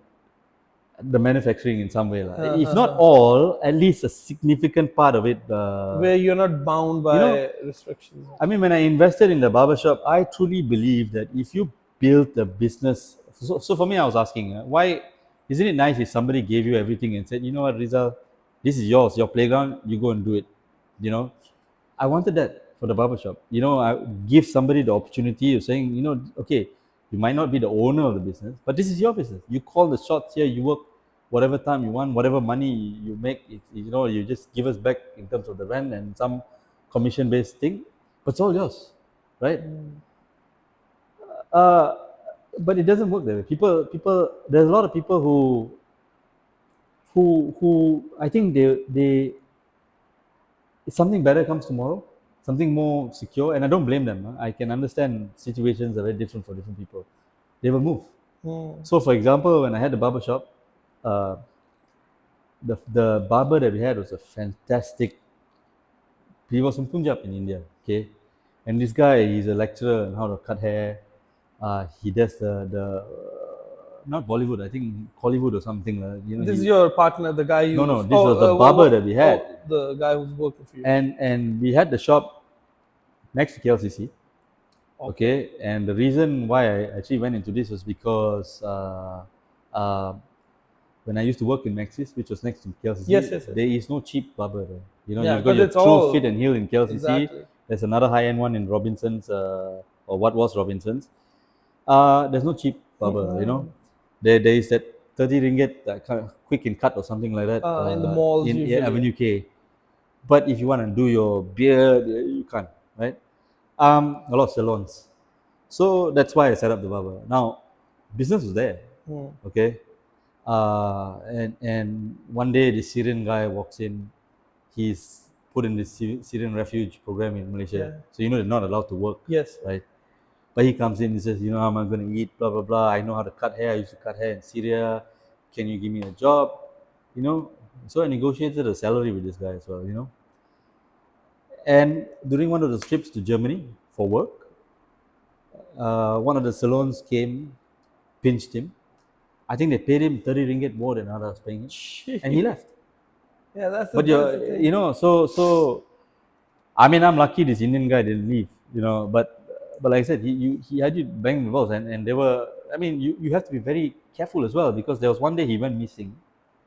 the manufacturing in some way. If not all, at least a significant part of it. where you're not bound You know, by restrictions. I mean, when I invested in the barbershop, I truly believe that if you build a business, so for me, I was asking, why isn't it nice if somebody gave you everything and said, you know what, Rizal, this is yours, your playground, you go and do it. You know, I wanted that for the barbershop. I give somebody the opportunity of saying, okay, you might not be the owner of the business, but this is your business. You call the shots here, you work whatever time you want, whatever money you make, you just give us back in terms of the rent and some commission based thing, but it's all yours, right? Uh, but it doesn't work that way. There's a lot of people who I think they if something better comes tomorrow, something more secure, and I don't blame them. I can understand situations are very different for different people. They will move. So, for example, when I had the barber shop, uh, the barber that we had was a fantastic. He was from Punjab in India, okay, and this guy, he's a lecturer on how to cut hair. He does the not Bollywood, I think Hollywood or something. This is He your partner, the guy no you. no, this was the barber that we had, The guy who's working for you. and we had the shop next to KLCC. Okay. Okay, and the reason why I actually went into this was because uh, when I used to work in Maxis, which was next to KLCC, Yes. there is no cheap barber there. Yeah, You've got because your it's True Fit all and Heel in KLCC. exactly. There's another high-end one in Robinson's, or what was Robinson's. There's no cheap barber. There is that 30 ringgit kind of quick and cut or something like that In the malls in usually. Avenue K. But if you want to do your beard, you can't, right? A lot of salons. So that's why I set up the barber. Now, business was there, okay? And one day the Syrian guy walks in. He's put in this Syrian refuge program in Malaysia. Yeah. So they're not allowed to work, Yes. right? But he comes in, he says, how am I going to eat, blah, blah, blah. I know how to cut hair. I used to cut hair in Syria. Can you give me a job? So I negotiated a salary with this guy as well. And during one of the trips to Germany, for work. One of the salons came, pinched him. I think they paid him 30 ringgit more than what I was paying him, and he left. Yeah, But that's the thing. so I mean, I'm lucky this Indian guy didn't leave, but like I said, he had you bang the balls, and they were. I mean, you have to be very careful as well, because there was one day he went missing,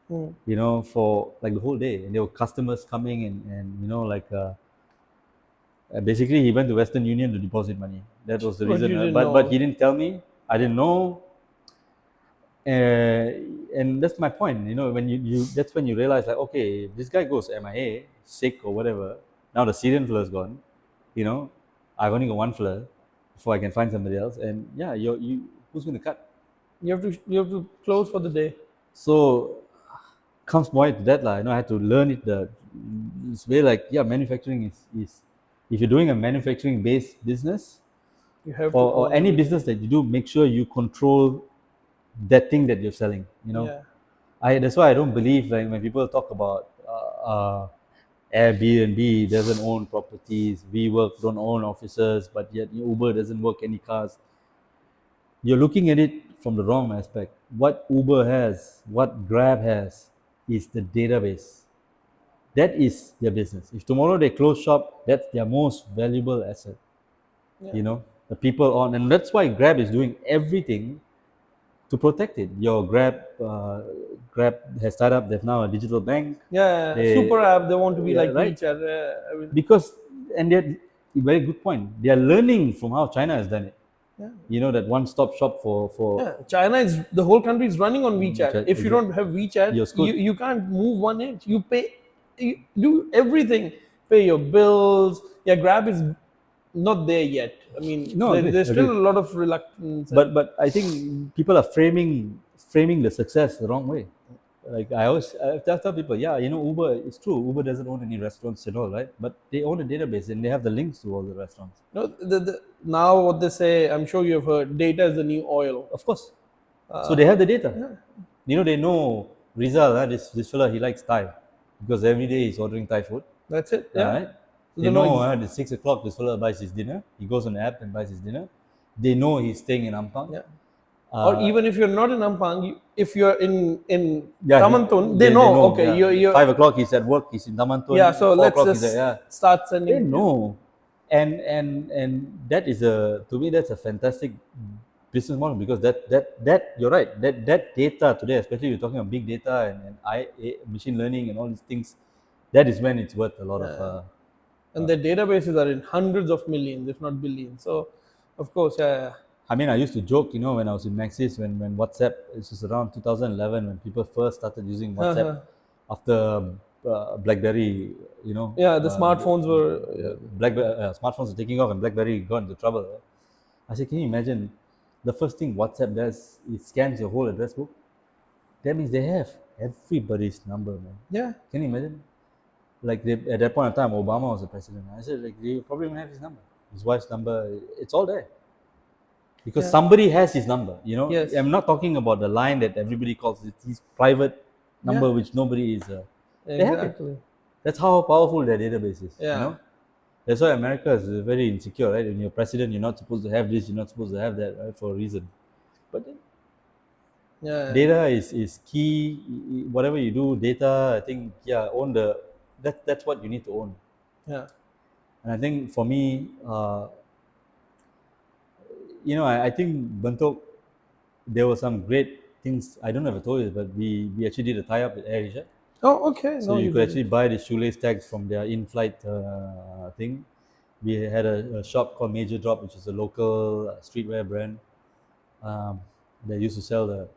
for like the whole day, and there were customers coming, and basically he went to Western Union to deposit money. That was the But reason. you didn't But know. he didn't tell me. I didn't know. And that's my point. When you that's when you realize, like, okay, if this guy goes MIA, sick or whatever. Now the Syrian fella is gone. You know, I've only got one fella before I can find somebody else. And yeah, you who's going to cut? You have to close for the day. So comes more to that, lah. I had to learn it. It's way like, yeah, manufacturing is if you're doing a manufacturing based business, You have to or own any everything. business that you do, make sure you control that thing that you're selling. Yeah. That's why I don't believe, like, when people talk about Airbnb doesn't own properties, WeWork don't own offices, but yet Uber doesn't work any cars. You're looking at it from the wrong aspect. What Uber has, what Grab has, is the database. That is their business. If tomorrow they close shop, that's their most valuable asset. Yeah. The people on, and that's why Grab is doing everything to protect it. Grab has started up. They've now a digital bank. Yeah. They, Super app. They want to be yeah, like right. WeChat. Because, and they're very good point. They are learning from how China has done it. Yeah. That one-stop shop for Yeah. China is the whole country is running on WeChat. If you don't have WeChat, you're you, screwed. you can't move one inch. You pay, you do everything. Pay your bills. Yeah. Grab is not there yet. I mean, No, agree, there's still agree. a lot of reluctance. But I think people are framing the success the wrong way. Like I tell people, yeah, Uber, it's true. Uber doesn't own any restaurants at all, right? But they own a database and they have the links to all the restaurants. No, now what they say, I'm sure you have heard, data is the new oil. Of course. So they have the data. Yeah. They know Rizal, this fella, he likes Thai because every day he's ordering Thai food. That's it. All Yeah. right. So They they know know at 6 o'clock this fella buys his dinner. He goes on the app and buys his dinner. They know he's staying in Ampang. yeah. Or even if you're not in Ampang, if you're in Yeah, Tamantun, they know. know. Okay, Yeah, you're 5 o'clock he's at work. He's in Damantun. yeah. So 4 o'clock he's at, just yeah. start They sending. know, and that is to me that's a fantastic business model, because that you're right, that data today, especially you're talking about big data and machine learning and all these things, that is when it's worth a lot of. And their databases are in hundreds of millions, if not billions. So, of course, yeah. I mean, I used to joke, when I was in Maxis, when WhatsApp, this was around 2011 when people first started using WhatsApp after BlackBerry, Yeah, the smartphones were. smartphones are taking off and BlackBerry got into trouble. I said, can you imagine? The first thing WhatsApp does is scans your whole address book. That means they have everybody's number, man. Yeah. Can you imagine? Like at that point in time, Obama was the president. I said, like, they probably don't have his number, his wife's number. It's all there because somebody has his number. Yes. I'm not talking about the line that everybody calls. It's his private number, which nobody is. They have it. Exactly. That's how powerful their database is. Yeah. That's why America is very insecure, right? When you're president, you're not supposed to have this, you're not supposed to have that, right? For a reason. But Yeah. data is key. Whatever you do, data, I think, yeah, own that's what you need to own. Yeah. And I think for me, I think Bentok, there were some great things. I don't know if I told you, but we actually did a tie-up with AirAsia. Oh, okay. So No, you you could didn't. actually buy the shoelace tags from their in-flight thing. We had a shop called Major Drop, which is a local streetwear brand. They used to sell the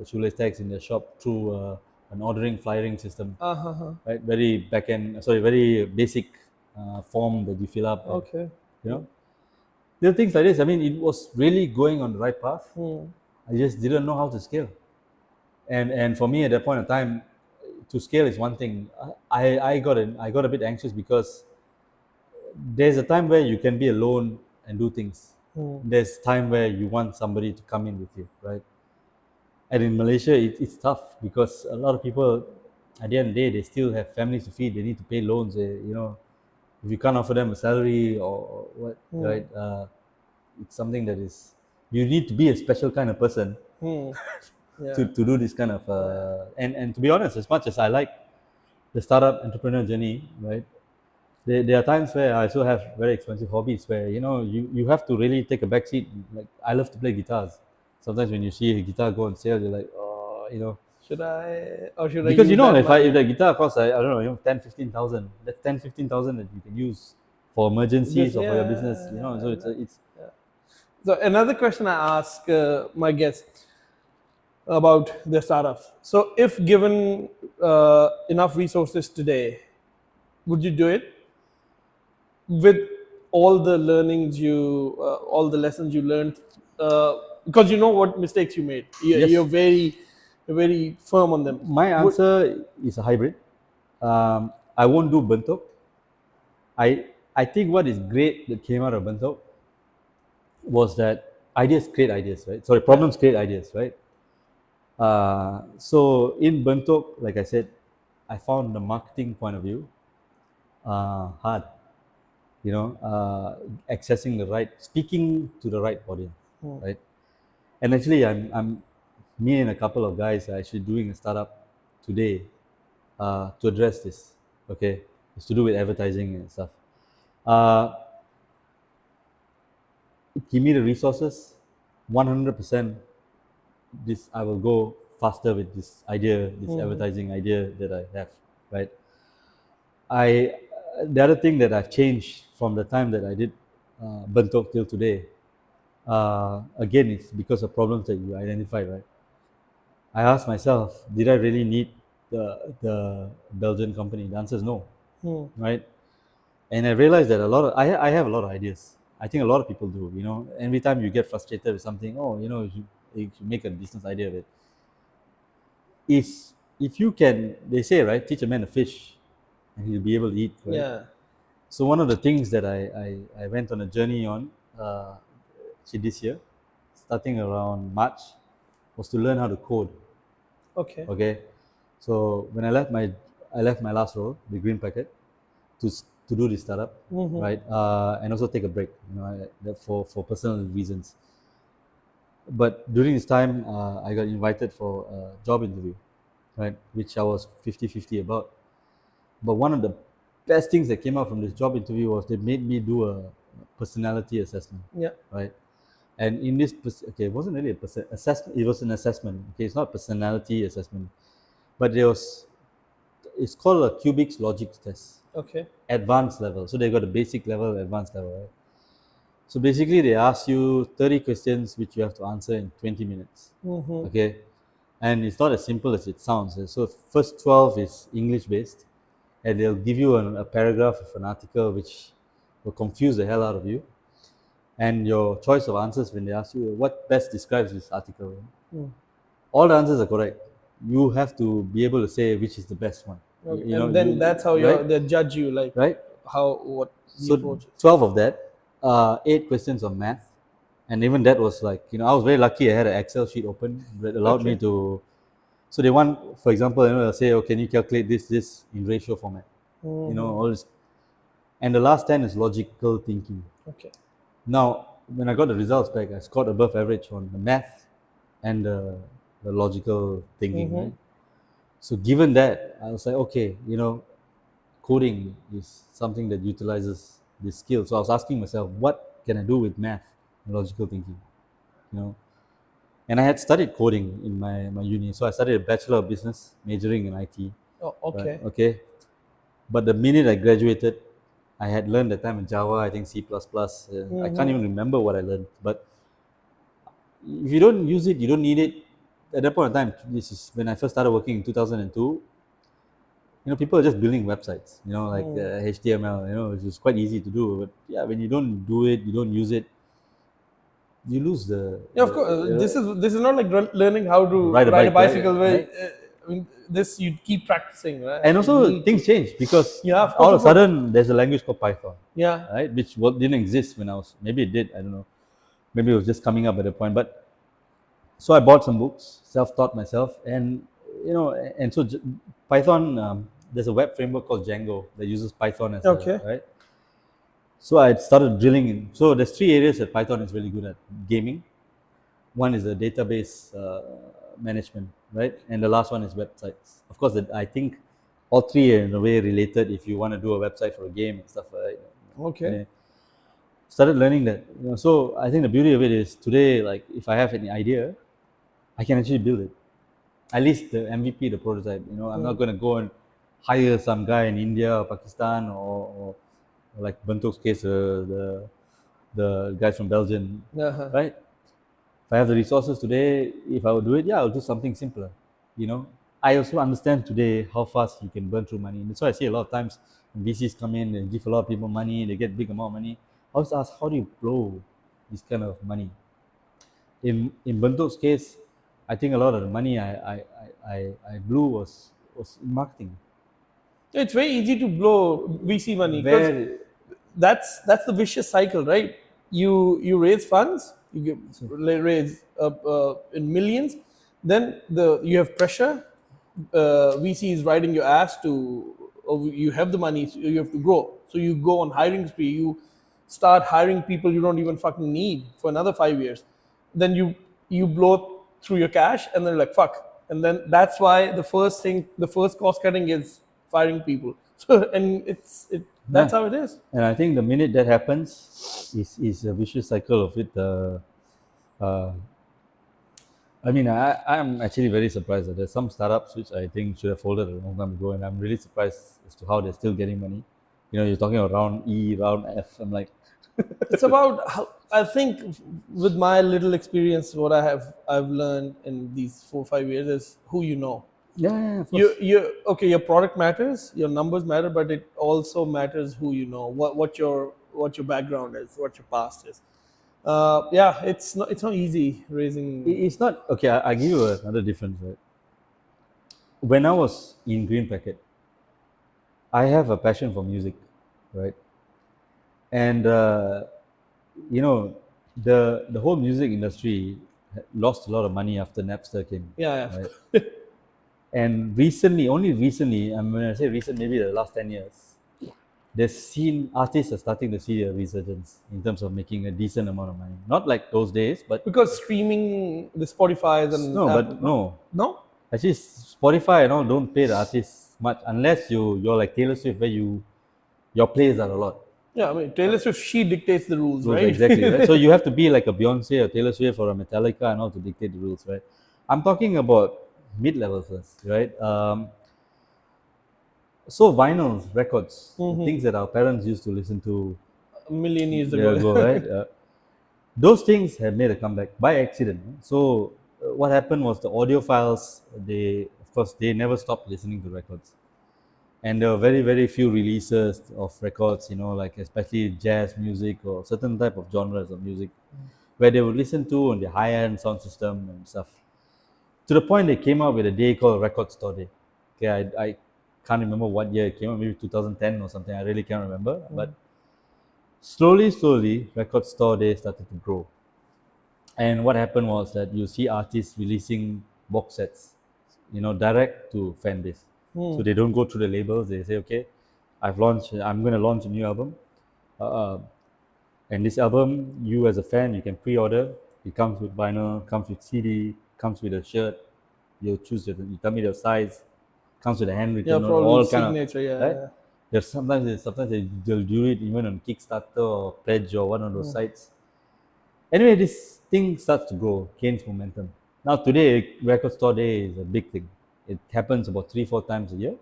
shoelace tags in their shop through an ordering flyering system. Right, very very basic form that you fill up. And, Okay. Little things like this. I mean, it was really going on the right path. I just didn't know how to scale. And for me at that point in time, to scale is one thing. I got a bit anxious because there's a time where you can be alone and do things. There's time where you want somebody to come in with you, right? And in Malaysia, it's tough because a lot of people, at the end of the day, they still have families to feed. They need to pay loans. if you can't offer them a salary or what, right? It's something that is, you need to be a special kind of person Yeah. to do this kind of and to be honest, as much as I like the startup entrepreneur journey, right? There are times where I also have very expensive hobbies where you have to really take a back seat. Like I love to play guitars. Sometimes when you see a guitar go on sale, you're like, oh, Should I or should I because use that if money? the guitar costs I don't know 10-15 thousand, that's 10-15 thousand that you can use for emergencies or for your business. So it's Yeah. So another question I ask my guests about their startups. So if given enough resources today, would you do it with all the learnings all the lessons you learned? Because you know what mistakes you made. You're yes. very firm on them. My Would answer is a hybrid. I won't do bentok. I think what is great that came out of bentok was that ideas create ideas, right? Sorry, Yeah. problems create ideas, right? So in bentok, like I said, I found the marketing point of view hard. Accessing the right, speaking to the right audience, right? And actually, me and a couple of guys are actually doing a startup today to address this. Okay, it's to do with advertising and stuff. Uh, Give me the resources, 100%. This I will go faster with this idea, this advertising idea that I have, right? I The other thing that I've changed from the time that I did Bentok till today, again, it's because of problems that you identified, right? I asked myself, did I really need the Belgian company? The answer is no, right? And I realized that I have a lot of ideas. I think a lot of people do. Every time you get frustrated with something, oh, you should make a business idea of it. If you can, they say, right, teach a man to fish, and he'll be able to eat, right? Yeah. So one of the things that I went on a journey on actually this year, starting around March, was to learn how to code. Okay. Okay, so when I left my last role, the green packet, to do this startup, right? And also take a break, for personal reasons. But during this time, I got invited for a job interview, right? Which I was 50-50 about. But one of the best things that came out from this job interview was they made me do a personality assessment, Yeah. right? And in this, okay, it wasn't really a assessment. It was an assessment. Okay, it's not a personality assessment, but it's called a Cubics logic test, Okay. advanced level. So they got a basic level, advanced level, right? So basically, they ask you 30 questions which you have to answer in 20 minutes. Okay, and it's not as simple as it sounds. So first 12 is English based, and they'll give you a paragraph of an article which will confuse the hell out of you. And your choice of answers when they ask you what best describes this article, all the answers are correct. You have to be able to say which is the best one. Okay. And then that's how Right, they judge you, like right. how what the So approach is. 12 of that, 8 questions of math, and even that was like, I was very lucky. I had an Excel sheet open that allowed me Okay. to. So they want, for example, they'll say, "Oh, can you calculate this in ratio format?" All this. And the last 10 is logical thinking. Okay. Now, when I got the results back, I scored above average on the math and the logical thinking, right? So given that, I was like, okay, coding is something that utilizes this skill. So I was asking myself, what can I do with math and logical thinking? You know, and I had studied coding in my uni. So I studied a Bachelor of Business, majoring in IT. Oh, Right? okay. Okay. But the minute I graduated, I had learned that time in Java, I think C++. I can't even remember what I learned. But if you don't use it, you don't need it. At that point in time, this is when I first started working in 2002. People are just building websites, like HTML, which is quite easy to do. But yeah, when you don't do it, you don't use it, you lose Yeah, of course. This is not like learning how to ride a ride a bike, right? bicycle. Where Right? I mean, this you keep practicing, right? And You also need to. things change because Yeah, of all course, of of a course. sudden there's a language called Python, Yeah. right? Which didn't exist when I was, maybe it did, I don't know. Maybe it was just coming up at a point. But so I bought some books, self-taught myself, and and so Python. There's a web framework called Django that uses Python as a Okay. right. So I started drilling in. So there's three areas that Python is really good at: gaming, one is the database management, right? And the last one is websites. Of course, I think all three are in a way related. If you want to do a website for a game and stuff like that, and Okay. I started learning that. So I think the beauty of it is today, like if I have any idea, I can actually build it. At least the MVP, the prototype. I'm not going to go and hire some guy in India or Pakistan or like Bentuk's case, the guys from Belgium, Uh-huh. right? If I have the resources today, if I would do it, yeah, I'll do something simpler. I also understand today how fast you can burn through money. That's why I see a lot of times when VCs come in and give a lot of people money, they get big amount of money. I always ask, how do you blow this kind of money? In Bentuk's case, I think a lot of the money I blew was in marketing. It's very easy to blow VC money because Where that's the vicious cycle, right? You raise funds, you give, raise in millions, then you have pressure. VC is riding your ass to. Or you have the money, so you have to grow. So you go on hiring spree. You start hiring people you don't even fucking need for another 5 years. Then you blow through your cash, and then you're like fuck. And then that's why the first cost cutting is firing people. So and that's yeah. how it is. And I think the minute that happens is a vicious cycle of it. Uh, I mean, I'm actually very surprised that there's some startups which I think should have folded a long time ago, and I'm really surprised as to how they're still getting money. You're talking about round E, round F. I'm like, It's about how I think with my little experience, what I've learned in these 4 5 years is who you know. yeah, yeah, of You course. you okay, your product matters, your numbers matter, but it also matters who you know, what your background is, what your past is. Yeah, it's not easy raising. It's not okay. I give you another difference. Right? When I was in Green Packet, I have a passion for music, right? And you know, the whole music industry lost a lot of money after Napster came, Yeah, right? yeah. And recently, only recently, and when I say recent, maybe the last 10 years, the scene artists are starting to see a resurgence in terms of making a decent amount of money. Not like those days, but Because streaming the Spotify's and no, Apple, but no, no. no. Actually, Spotify and all don't pay the artists much unless you're like Taylor Swift, where your plays are a lot. Yeah, I mean Taylor Swift, she dictates the rules, Rules right? exactly, right? So you have to be like a Beyonce or Taylor Swift or a Metallica and all to dictate the rules, right? I'm talking about mid-level first, right? So vinyls, records, the things that our parents used to listen to A million years year ago. ago, right? Those things have made a comeback by accident. So what happened was the audiophiles, of course they never stopped listening to records, and there were very very few releases of records, like especially jazz music or certain type of genres of music, where they would listen to on the high-end sound system and stuff. To the point they came out with a day called Record Store Day. Okay, I can't remember what year it came out, maybe 2010 or something. I really can't remember. But slowly, Record Store Day started to grow. And what happened was that you see artists releasing box sets, direct to fan base. So they don't go through the labels. They say, okay, I'm going to launch a new album. Uh, and this album, you as a fan, you can pre-order. It comes with vinyl, comes with CD, comes with a shirt. You tell me the size, comes with a Yeah, handwritten note, probably all kind of, signature. Yeah, right? yeah. There's sometimes they'll do it even on Kickstarter or Pledge or one of those sites. Anyway, this thing starts to grow, gains momentum. Now today, Record Store Day is a big thing. It happens about 3 4 times a year,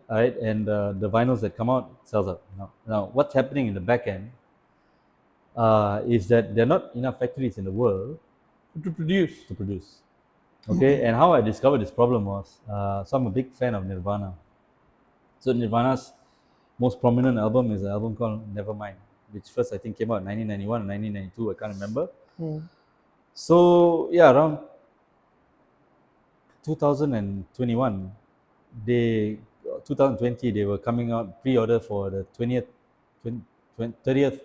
right? And the vinyls that come out sells out. Now, what's happening in the back end is that there are not enough factories in the world To produce. to produce. Okay, and how I discovered this problem was, so I'm a big fan of Nirvana. So Nirvana's most prominent album is an album called Nevermind, which first I think came out in 1991 or 1992. I can't remember. So yeah, around 2021, they 2020 they were coming out pre-order for the 30th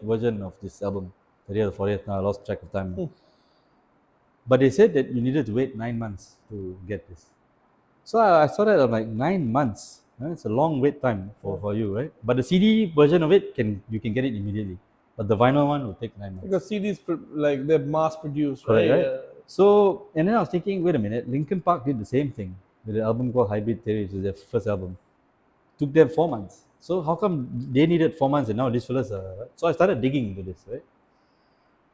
version of this album, 30th or 40th. Now I lost track of time. But they said that you needed to wait 9 months to get this. So I saw that, I'm like, 9 months. It's a long wait time for you, right? But the CD version of it you can get it immediately, but the vinyl one will take 9 months. Because CDs like they're mass produced, Correct, right? right? So, and then I was thinking, wait a minute, Linkin Park did the same thing with an album called Hybrid Theory, which is their first album. Took them 4 months. So how come they needed 4 months and now these fellas are? So I started digging into this, right?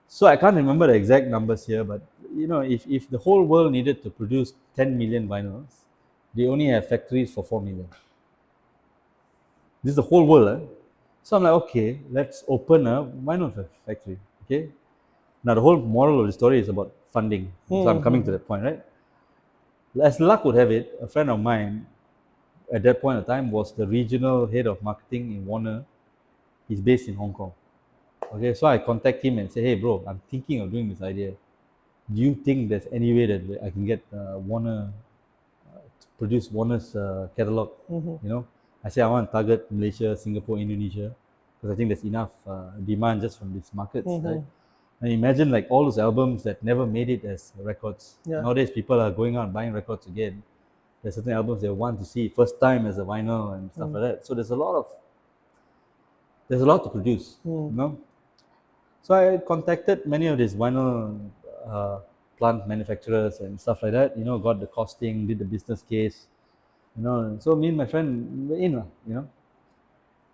So I can't remember the exact numbers here, but if the whole world needed to produce 10 million vinyls, they only have factories for 4 million. This is the whole world. So I'm like, okay, let's open a vinyl factory. Okay. Now the whole moral of the story is about funding. So I'm coming to that point, right? As luck would have it, a friend of mine at that point of time was the regional head of marketing in Warner. He's based in Hong Kong. Okay, so I contact him and say, hey bro, I'm thinking of doing this idea. Do you think there's any way that I can get Warner to produce Warner's catalog? I say I want to target Malaysia, Singapore, Indonesia, because I think there's enough demand just from these markets, right? And imagine like all those albums that never made it as records. Yeah. Nowadays, people are going out and buying records again. There's certain albums they want to see first time as a vinyl and stuff like that. So there's a lot to produce, So I contacted many of these vinyl plant manufacturers and stuff like that. Got the costing, did the business case. So me and my friend were in,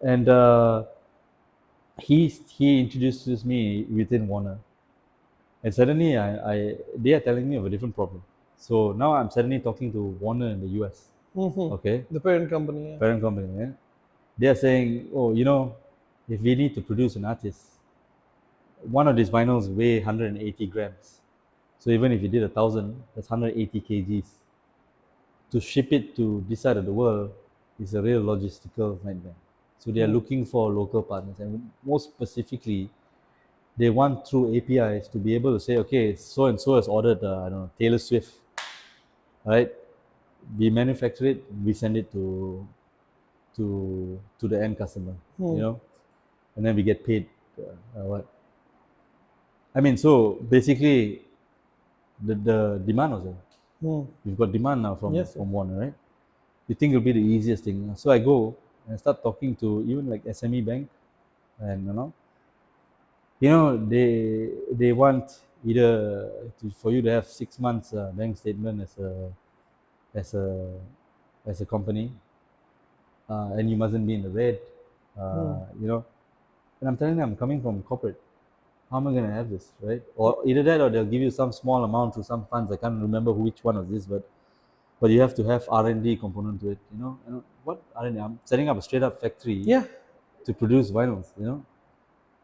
and he introduces me within Warner, and suddenly they are telling me of a different problem. So now I'm suddenly talking to Warner in the US. Okay, The parent company. Yeah. parent company. Yeah? They are saying, oh, if we need to produce an artist, one of these vinyls weigh 180 grams. So even if you did 1,000, that's 180 kgs. To ship it to this side of the world is a real logistical nightmare. So they are looking for local partners, and most specifically, they want through APIs to be able to say, okay, so and so has ordered, I don't know, Taylor Swift, right? We manufacture it, we send it to the end customer, and then we get paid. What? I mean, so basically, the demand was there. We've got demand now from Warner, right? You think it'll be the easiest thing. So I go and start talking to even like SME Bank, and they want either for you to have 6 months bank statement as a as a company, and you mustn't be in the red, And I'm telling them I'm coming from corporate. How am I going to have this, right? Or either that, or they'll give you some small amount through some funds. I can't remember which one of this, but you have to have R&D component to it. What R&D? I'm setting up a straight up factory to produce vinyls.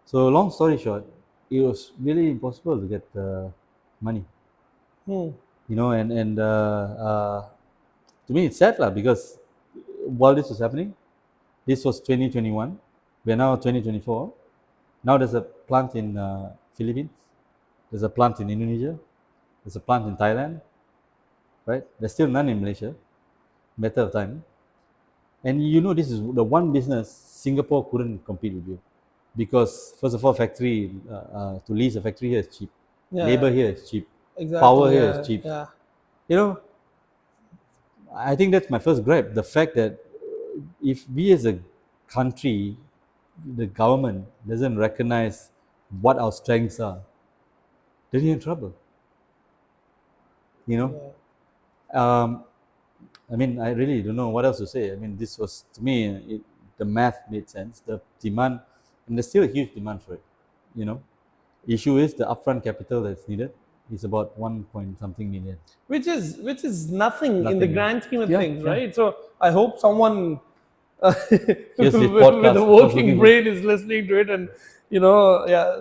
So long story short, it was really impossible to get money. And to me it's sad lah, because while this was happening, this was 2021. We're now 2024. Now there's a plant in Philippines. There's a plant in Indonesia. There's a plant in Thailand. Right? There's still none in Malaysia. Matter of time. And this is the one business Singapore couldn't compete with you, because first of all, factory to lease a factory here is cheap. Labor here is cheap. Exactly. Power here is cheap. Yeah. I think that's my first gripe. The fact that if we as a country, the government doesn't recognize what our strengths are, then you're in trouble. I mean, I really don't know what else to say. I mean, this was, to me, the math made sense. The demand, and there's still a huge demand for it. Issue is the upfront capital that's needed is about 1 point something million, which is nothing in the grand scheme of things, right? So I hope someone Yes, with a working brain is listening to it and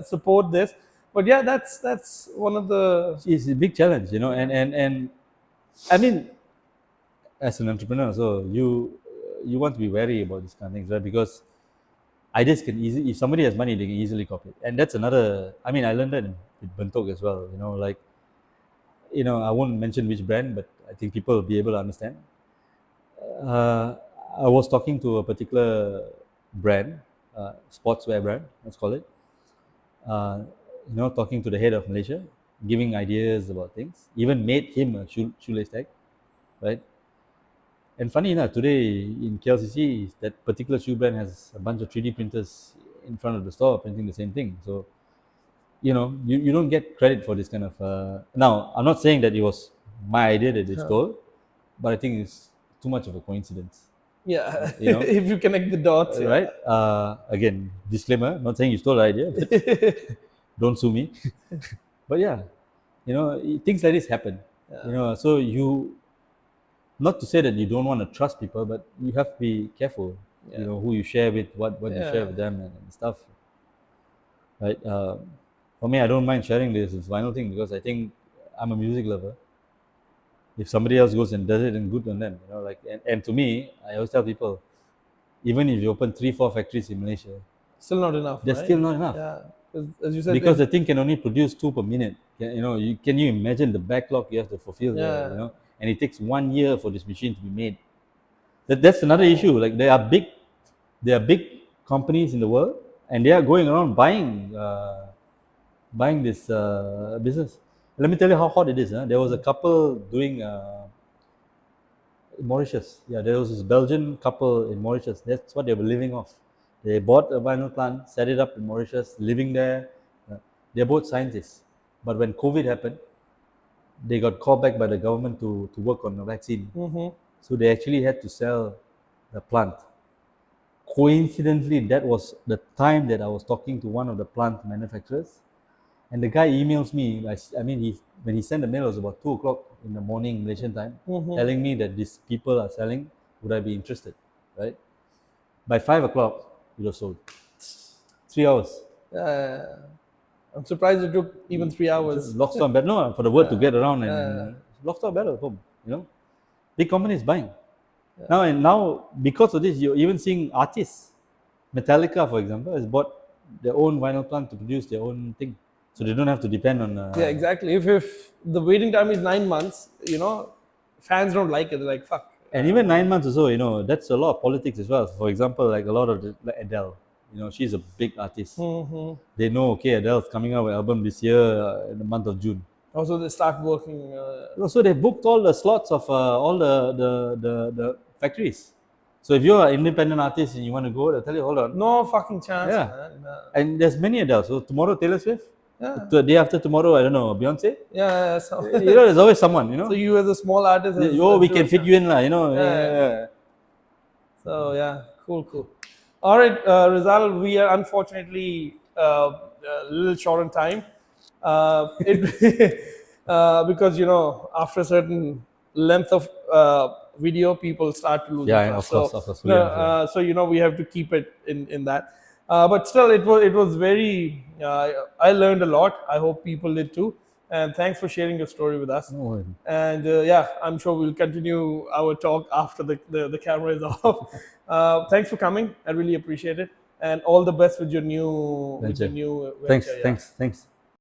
support this. But yeah, that's one of the it's a big challenge, and I mean, as an entrepreneur, so you want to be wary about these kind of things, right? Because ideas can easily, if somebody has money, they can easily copy it. And that's another, I mean, I learned that with Bentok as well, like, I won't mention which brand, but I think people will be able to understand. I was talking to a particular brand, sportswear brand, let's call it, talking to the head of Malaysia, giving ideas about things, even made him a shoelace tag, right? And funny enough, today in KLCC, that particular shoe brand has a bunch of 3D printers in front of the store printing the same thing. So, you don't get credit for this kind of. Now, I'm not saying that it was my idea that they stole, but I think it's too much of a coincidence. Yeah. You know, If you connect the dots, yeah. right? Again, disclaimer, not saying you stole the idea, but don't sue me. But yeah, things like this happen. So not to say that you don't want to trust people, but you have to be careful. Yeah. Who you share with, what you share with them, and stuff. Right? For me, I don't mind sharing this vinyl thing because I think I'm a music lover. If somebody else goes and does it, then good on them. And to me, I always tell people, even if you open 3-4 factories in Malaysia, Still not enough, they're right? still not enough. Yeah. As you said, Because the thing can only produce 2 per minute. Can you imagine the backlog you have to fulfill there? Yeah. And it takes 1 year for this machine to be made. That's another issue. Like there are big companies in the world, and they are going around buying this business. Let me tell you how hot it is. There was a couple doing Mauritius. Yeah, there was this Belgian couple in Mauritius. That's what they were living off. They bought a vinyl plant, set it up in Mauritius, living there. They're both scientists. But when COVID happened, they got called back by the government to work on a vaccine. So they actually had to sell the plant. Coincidentally, that was the time that I was talking to one of the plant manufacturers. And the guy emails me. When he sent the mail, it was about 2 o'clock in the morning Malaysian time, telling me that these people are selling. Would I be interested? Right? By 5 o'clock, it was sold. 3 hours. I'm surprised it took even 3 hours. Lock, stock, barrel. No, for the word to get around and lock, stock, barrel. Home. Big companies buying. Now because of this, you're even seeing artists. Metallica, for example, has bought their own vinyl plant to produce their own thing, so they don't have to depend on. Yeah, exactly. If the waiting time is 9 months, fans don't like it. They're like, fuck. And even 9 months or so, that's a lot of politics as well. For example, like a lot of like Adele, she's a big artist. They know, okay, Adele's coming out with an album this year in the month of June. Also, they start working. So they booked all the slots of all the factories. So if you're an independent artist and you want to go, they'll tell you, hold on. No fucking chance, Yeah. man. And there's many Adele. So tomorrow, Taylor Swift. The day after tomorrow, I don't know, Beyonce. Yeah. So, there's always someone, so you as a small artist. we can fit you in, So yeah, cool. All right, Rizal, we are unfortunately a little short on time. Because after a certain length of video, people start to lose interest. Of course. So we have to keep it in that. But still, it was very. I learned a lot. I hope people did too. And thanks for sharing your story with us. No. And I'm sure we'll continue our talk after the camera is off. Thanks for coming. I really appreciate it. And all the best with your new venture. Thanks.